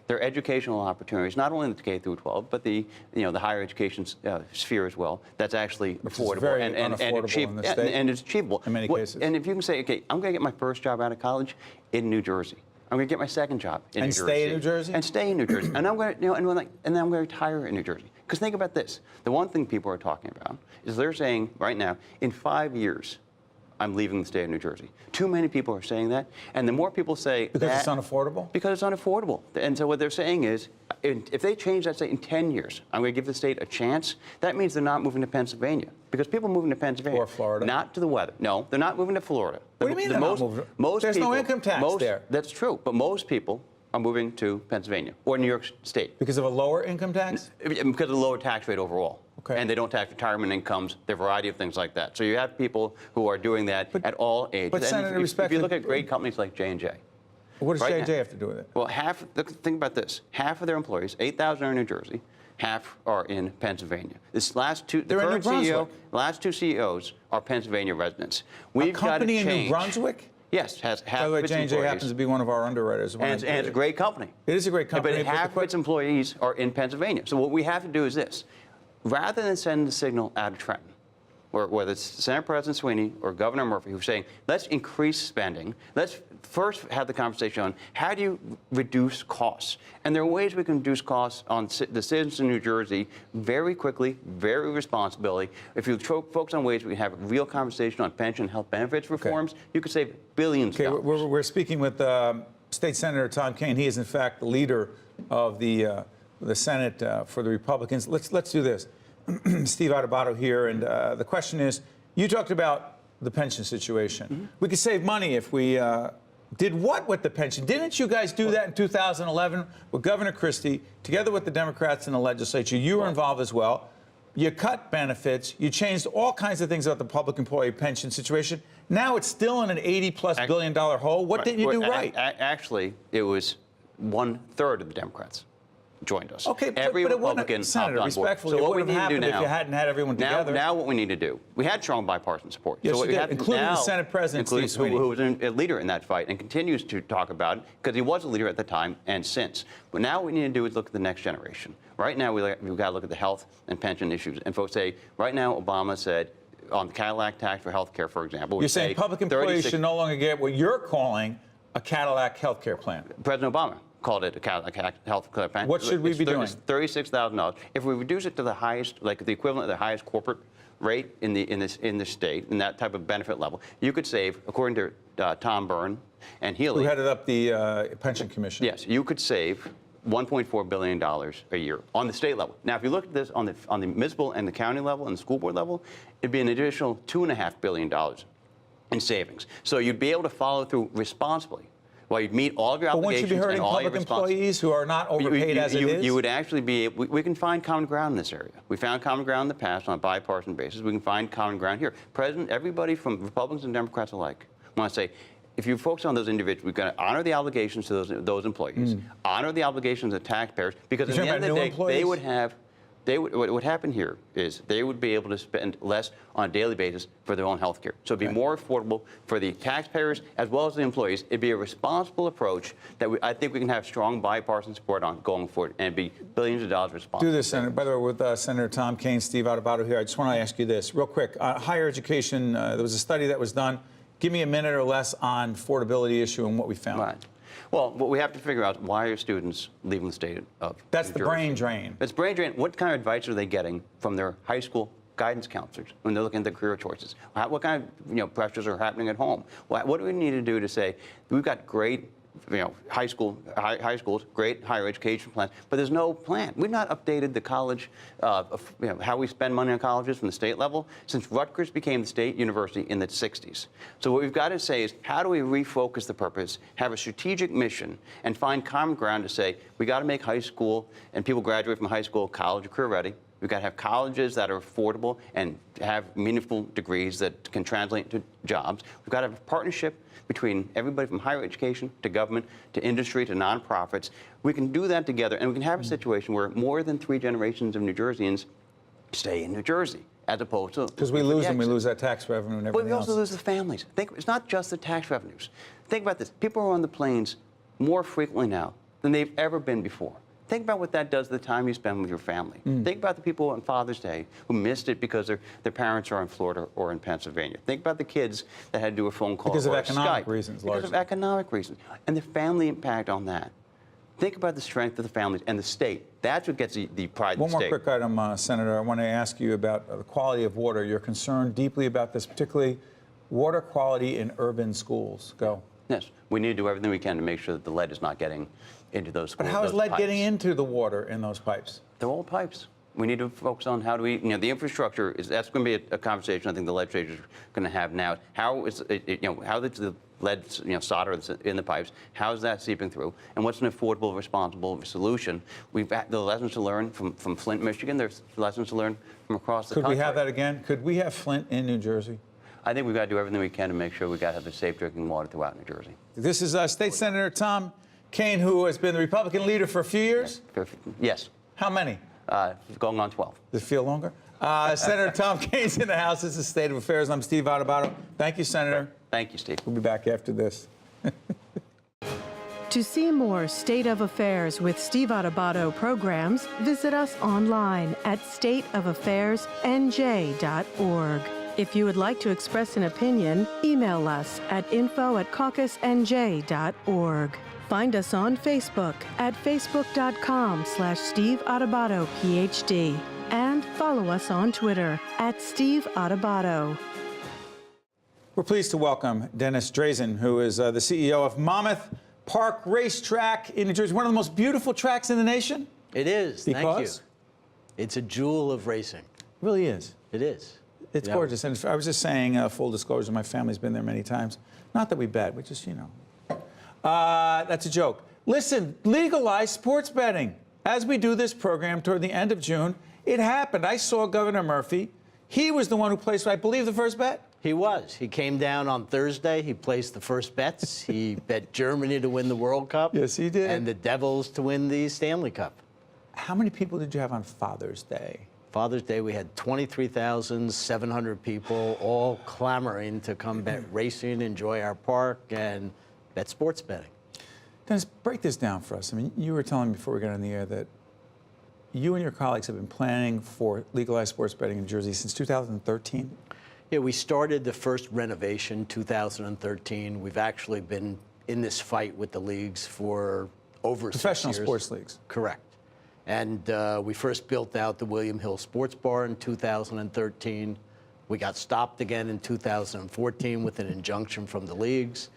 Their educational opportunities, not only in the K through 12, but the higher education sphere as well. That's actually affordable and achievable, and it's achievable in many cases. And if you can say, okay, I'm going to get my first job out of college in New Jersey. I'm going to get my second job in New Jersey. And stay in New Jersey? And stay in New Jersey. And I'm going to, and then I'm going to retire in New Jersey. Because think about this. The one thing people are talking about is they're saying right now, in 5 years, I'm leaving the state of New Jersey. Too many people are saying that. And the more people say because it's unaffordable? Because it's unaffordable. And so what they're saying is, if they change that state in 10 years, I'm going to give the state a chance, that means they're not moving to Pennsylvania. Because people moving to Pennsylvania. Or Florida. Not to the weather. No, they're not moving to Florida. What do you mean they're not moving? There's no income tax there. That's true. But most people are moving to Pennsylvania or New York State. Because of a lower income tax? Because of the lower tax rate overall. Okay. And they don't tax retirement incomes, there are a variety of things like that. So you have people who are doing that at all ages. But Senator, if you look at great companies like J&J. What does J&J have to do with it? Well, think about this. Half of their employees, 8,000 are in New Jersey, half are in Pennsylvania. This last two, They're in New Brunswick. last two CEOs are Pennsylvania residents. A company in New Brunswick? Yes, has half By the way, of its J&J employees. happens to be one of our underwriters. And it's a great company. It is a great company. But half of its employees are in Pennsylvania. So what we have to do is this. Rather than send the signal out of Trenton, or whether it's Senate President Sweeney or Governor Murphy who's saying, let's increase spending, let's first have the conversation on how do you reduce costs? And there are ways we can reduce costs on the citizens in New Jersey very quickly, very responsibly. If you focus on ways we can have a real conversation on pension and health benefits reforms, you could save billions of dollars. We're speaking with State Senator Tom Kean. He is, in fact, the leader of the Senate for the Republicans. Let's do this. Steve Adubato here, and the question is, you talked about the pension situation. Mm-hmm. We could save money if we did what with the pension? Didn't you guys do that in 2011 with Governor Christie, together with the Democrats in the legislature? You were involved as well. You cut benefits. You changed all kinds of things about the public employee pension situation. Now it's still in an $80+ billion hole. What didn't you do right? Actually, it was 1/3 of the Democrats joined us. Okay, every but Republican Senator, respectfully, so it what we wouldn't have need to do happened now, if you hadn't had everyone together. Now what we need to do, we had strong bipartisan support. Yes, so what you we did, have including now, the Senate President, Steve Sweeney, who was a leader in that fight and continues to talk about it because he was a leader at the time and since. But now what we need to do is look at the next generation. Right now we've got to look at the health and pension issues. And folks say, right now Obama said, on the Cadillac tax for health care, for example. You're saying public employees should no longer get what you're calling a Cadillac health care plan. President Obama called it a Cadillac health care plan. What should we be doing? It's $36,000. If we reduce it to the highest, like the equivalent of the highest corporate rate in the state, in that type of benefit level, you could save, according to Tom Byrne and Healy, who headed up the pension commission. Yes, you could save $1.4 billion a year on the state level. Now, if you look at this on the municipal and the county level and the school board level, it'd be an additional $2.5 billion in savings. So you'd be able to follow through responsibly. Well, you'd meet all of your obligations. But won't you be hurting public employees who are not overpaid as it is? You would actually be. We can find common ground in this area. We found common ground in the past on a bipartisan basis. We can find common ground here. Everybody from Republicans and Democrats alike want to say, if you focus on those individuals, we've got to honor the obligations to those employees, honor the obligations of taxpayers, because at the end of the day, they would have. What would happen here is they would be able to spend less on a daily basis for their own health care. So it'd be more affordable for the taxpayers as well as the employees. It'd be a responsible approach that I think we can have strong bipartisan support on going forward, and it'd be billions of dollars responsible. Do this, Senator. By the way, with Senator Tom Kean, Steve Adubato here, I just want to ask you this real quick. Higher education, there was a study that was done. Give me a minute or less on affordability issue and what we found. Right. Well, what we have to figure out is why are students leaving the state of That's New the Jersey? brain drain. It's brain drain. What kind of advice are they getting from their high school guidance counselors when they're looking at their career choices? What kind of pressures are happening at home? What do we need to do to say we've got great high schools, great higher education plans, but there's no plan. We've not updated the college, how we spend money on colleges from the state level since Rutgers became the state university in the 60s. So what we've got to say is, how do we refocus the purpose, have a strategic mission, and find common ground to say, we got to make high school and people graduate from high school, college, or career ready. We've got to have colleges that are affordable and have meaningful degrees that can translate to jobs. We've got to have a partnership between everybody from higher education to government to industry to nonprofits. We can do that together, and we can have a situation where more than 3 generations of New Jerseyans stay in New Jersey, as opposed to... Because we lose them, we lose that tax revenue and everything else. But we also lose the families. It's not just the tax revenues. Think about this. People are on the planes more frequently now than they've ever been before. Think about what that does to the time you spend with your family. Think about the people on Father's Day who missed it because their parents are in Florida or in Pennsylvania. Think about the kids that had to do a phone call because of or economic Skype. reasons, because largely. of economic reasons. And the family impact on that. Think about the strength of the families and the state. That's what gets the pride of the state. One more quick item, Senator. I want to ask you about the quality of water. You're concerned deeply about this, particularly water quality in urban schools. Go. Yes, we need to do everything we can to make sure that the lead is not getting into those schools. But how is lead pipes. getting into the water in those pipes? They're old pipes. We need to focus on how do we, the infrastructure that's going to be a conversation I think the legislature is going to have now. How is how the lead, solder that's in the pipes, how is that seeping through? And what's an affordable, responsible solution? We've had the lessons to learn from Flint, Michigan. There's lessons to learn from across the country. Could we have that again? Could we have Flint in New Jersey? I think we've got to do everything we can to make sure we've got to have safe drinking water throughout New Jersey. This is State Senator Tom Kean, who has been the Republican leader for a few years. Yes. How many? Going on 12. Does it feel longer? Senator Tom Kean's in the House. This is State of Affairs. I'm Steve Adubato. Thank you, Senator. Thank you, Steve. We'll be back after this. To see more State of Affairs with Steve Adubato programs, visit us online at stateofaffairsnj.org. If you would like to express an opinion, email us at info@caucusnj.org. Find us on Facebook at facebook.com/Steve Adubato PhD. And follow us on Twitter at Steve Adubato. We're pleased to welcome Dennis Drazen, who is the CEO of Monmouth Park Racetrack in New Jersey, one of the most beautiful tracks in the nation. It is. Thank you. Because? It's a jewel of racing. It really is. It is. It's gorgeous. And I was just saying, full disclosure, my family's been there many times. Not that we bet, we just, that's a joke. Listen, legalize sports betting. As we do this program toward the end of June, it happened. I saw Governor Murphy. He was the one who placed, I believe, the first bet. He was. He came down on Thursday. He placed the first bets. He bet Germany to win the World Cup. Yes, he did. And the Devils to win the Stanley Cup. How many people did you have on Father's Day? Father's Day, we had 23,700 people all clamoring to come bet racing, enjoy our park, and bet sports betting. Dennis, break this down for us. I mean, you were telling me before we got on the air that you and your colleagues have been planning for legalized sports betting in New Jersey since 2013. Yeah, we started the first renovation 2013. We've actually been in this fight with the leagues for over 6 years. Professional sports leagues. Correct. And we first built out the William Hill Sports Bar in 2013. We got stopped again in 2014 with an injunction from the leagues.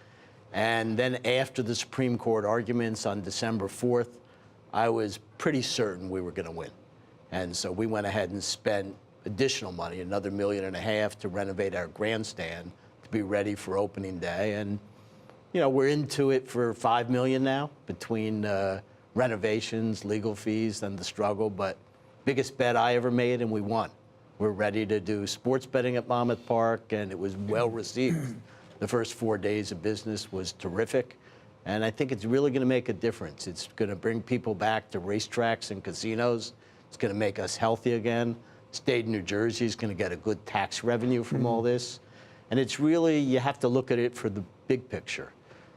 And then after the Supreme Court arguments on December 4th, I was pretty certain we were going to win. And so we went ahead and spent additional money, another $1.5 million, to renovate our grandstand to be ready for opening day. And, we're into it for $5 million now between renovations, legal fees, and the struggle. But biggest bet I ever made, and we won. We're ready to do sports betting at Monmouth Park, and it was well received. The first 4 days of business was terrific. And I think it's really going to make a difference. It's going to bring people back to racetracks and casinos. It's going to make us healthy again. State of New Jersey is going to get a good tax revenue from all this. And it's really, you have to look at it for the big picture.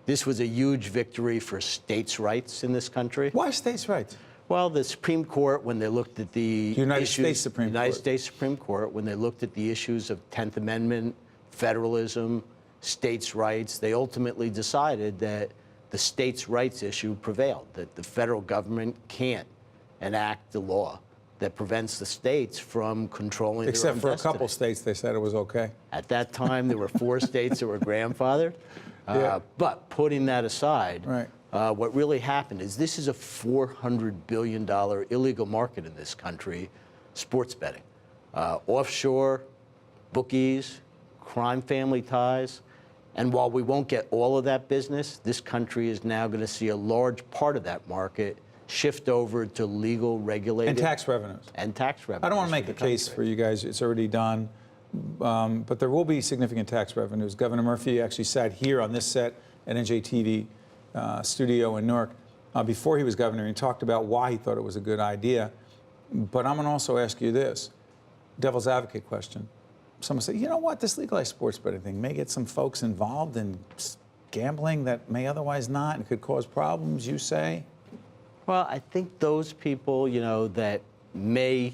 This was a huge victory for states' rights in this country. Why states' rights? Well, the Supreme Court, when they looked at the United States Supreme Court, when they looked at the issues of 10th Amendment, federalism, states' rights, they ultimately decided that the states' rights issue prevailed, that the federal government can't enact the law that prevents the states from controlling their own Except for destiny. a couple states, they said it was okay. At that time, there were 4 states that were grandfathered. But putting that aside, Right. What really happened is this is a $400 billion illegal market in this country, sports betting. Offshore, bookies, crime family ties. And while we won't get all of that business, this country is now going to see a large part of that market shift over to legal, regulated. And tax revenues. And tax revenues. I don't want to make the case for you guys. It's already done. But there will be significant tax revenues. Governor Murphy actually sat here on this set at NJTV studio in Newark before he was governor. He talked about why he thought it was a good idea. But I'm going to also ask you this, devil's advocate question. Someone say, you know what, this legalized sports betting thing may get some folks involved in gambling that may otherwise not and could cause problems, you say? Well, I think those people, that may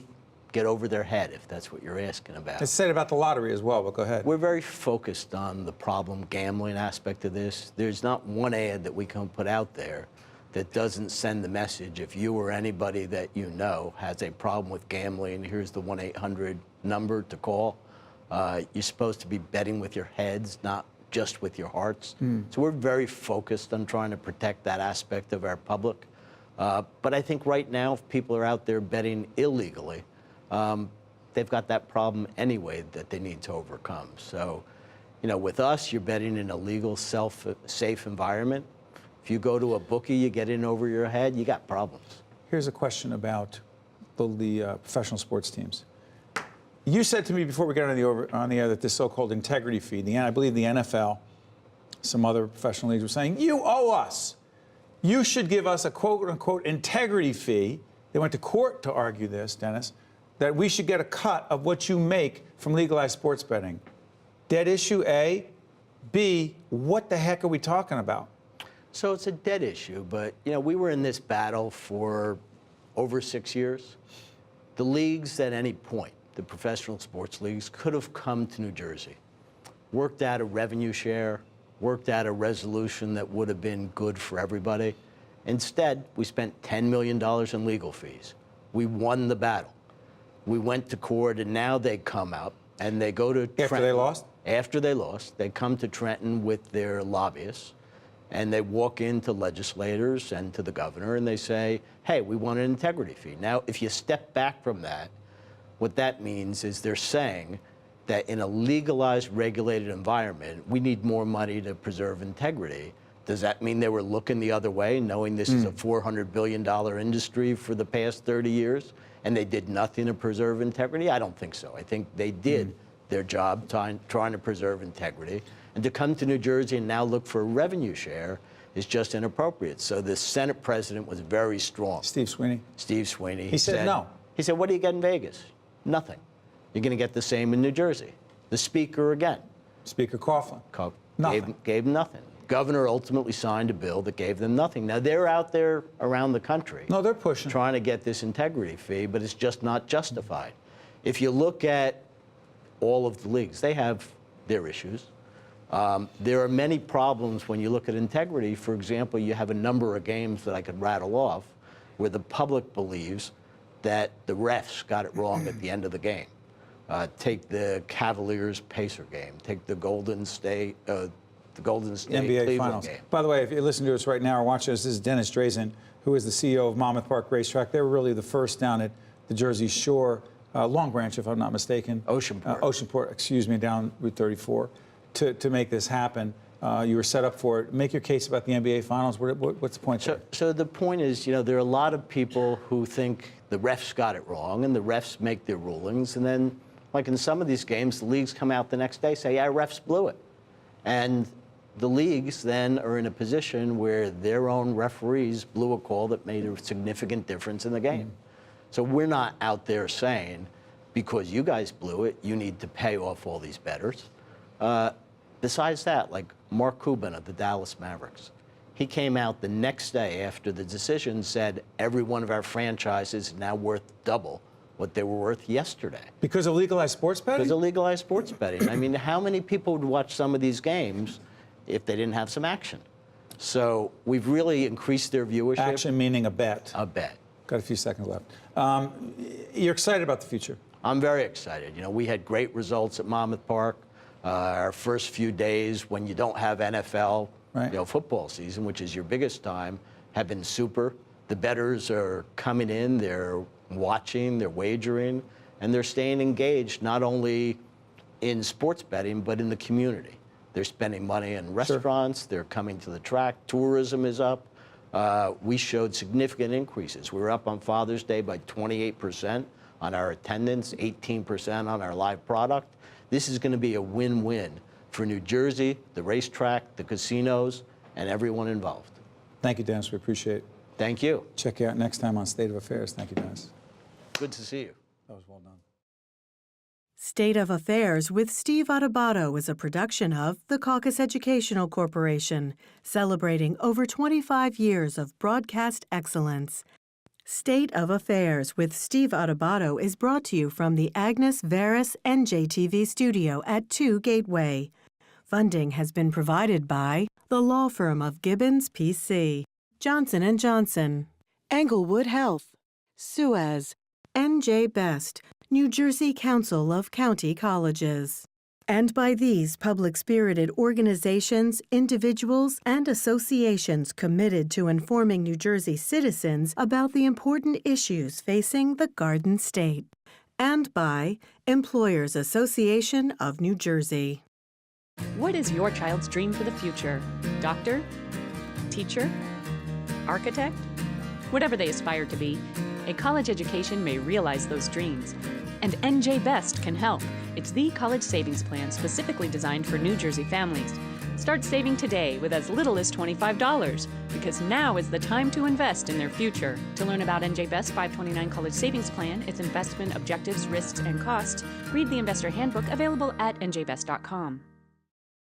get over their head, if that's what you're asking about. It's said about the lottery as well, but go ahead. We're very focused on the problem gambling aspect of this. There's not one ad that we can put out there that doesn't send the message. If you or anybody that you know has a problem with gambling, here's the 1-800 number to call. You're supposed to be betting with your heads, not just with your hearts. So we're very focused on trying to protect that aspect of our public. But I think right now, if people are out there betting illegally, they've got that problem anyway that they need to overcome. So, with us, you're betting in a legal, safe environment. If you go to a bookie, you get in over your head, you got problems. Here's a question about the professional sports teams. You said to me before we got on the air that this so-called integrity fee, I believe the NFL, some other professional leagues were saying, you owe us. You should give us a quote-unquote integrity fee. They went to court to argue this, Dennis, that we should get a cut of what you make from legalized sports betting. Dead issue, A. B, what the heck are we talking about? So it's a dead issue, but we were in this battle for over 6 years. The leagues at any point, the professional sports leagues, could have come to New Jersey, worked out a revenue share, worked out a resolution that would have been good for everybody. Instead, we spent $10 million in legal fees. We won the battle. We went to court, and now they come out and they go to Trenton. After they lost? After they lost, they come to Trenton with their lobbyists, and they walk into legislators and to the governor, and they say, hey, we want an integrity fee. Now, if you step back from that, what that means is they're saying that in a legalized, regulated environment, we need more money to preserve integrity. Does that mean they were looking the other way, knowing this is a $400 billion industry for the past 30 years, and they did nothing to preserve integrity? I don't think so. I think they did their job trying to preserve integrity. And to come to New Jersey and now look for a revenue share is just inappropriate. So the Senate president was very strong. Steve Sweeney. Steve Sweeney. He said no. He said, what do you get in Vegas? Nothing. You're going to get the same in New Jersey. The speaker again. Speaker Coughlin. Gave nothing. Governor ultimately signed a bill that gave them nothing. Now, they're out there around the country. No, they're pushing. Trying to get this integrity fee, but it's just not justified. If you look at all of the leagues, they have their issues. There are many problems when you look at integrity. For example, you have a number of games that I could rattle off where the public believes that the refs got it wrong at the end of the game. Take the Cavaliers-Pacer game. Take the Golden State NBA Cleveland Finals. game. By the way, if you're listening to us right now or watching us, this is Dennis Drazen, who is the CEO of Monmouth Park Racetrack. They were really the first down at the Jersey Shore, Long Branch, if I'm not mistaken. Oceanport. Excuse me, down Route 34, to make this happen. You were set up for it. Make your case about the NBA Finals. What's the point there? So the point is, there are a lot of people who think the refs got it wrong, and the refs make their rulings, and then, like in some of these games, the leagues come out the next day, say, yeah, refs blew it. And the leagues then are in a position where their own referees blew a call that made a significant difference in the game. So we're not out there saying, because you guys blew it, you need to pay off all these bettors. Besides that, like Mark Cuban of the Dallas Mavericks, he came out the next day after the decision, said every one of our franchises is now worth double what they were worth yesterday. Because of legalized sports betting? Because of legalized sports betting. I mean, how many people would watch some of these games if they didn't have some action? So we've really increased their viewership. Action meaning a bet. A bet. Got a few seconds left. You're excited about the future? I'm very excited. We had great results at Monmouth Park. Our first few days when you don't have NFL, football season, which is your biggest time, have been super. The bettors are coming in, they're watching, they're wagering, and they're staying engaged not only in sports betting, but in the community. They're spending money in restaurants, they're coming to the track, tourism is up. We showed significant increases. We were up on Father's Day by 28% on our attendance, 18% on our live product. This is going to be a win-win for New Jersey, the racetrack, the casinos, and everyone involved. Thank you, Dennis. We appreciate it. Thank you. Check you out next time on State of Affairs. Thank you, Dennis. Good to see you. That was well done. State of Affairs with Steve Adubato is a production of the Caucus Educational Corporation, celebrating over 25 years of broadcast excellence. State of Affairs with Steve Adubato is brought to you from the Agnes Veris NJTV studio at 2 Gateway. Funding has been provided by the law firm of Gibbons, P.C., Johnson & Johnson, Englewood Health, Suez, N.J. Best, New Jersey Council of County Colleges. and by these public-spirited organizations, individuals, and associations committed to informing New Jersey citizens about the important issues facing the Garden State, and by Employers Association of New Jersey. What is your child's dream for the future? Doctor? Teacher? Architect? Whatever they aspire to be, a college education may realize those dreams. And NJ Best can help. It's the college savings plan specifically designed for New Jersey families. Start saving today with as little as $25, because now is the time to invest in their future. To learn about NJ Best 529 College Savings Plan, its investment objectives, risks, and costs, read the Investor Handbook available at njbest.com.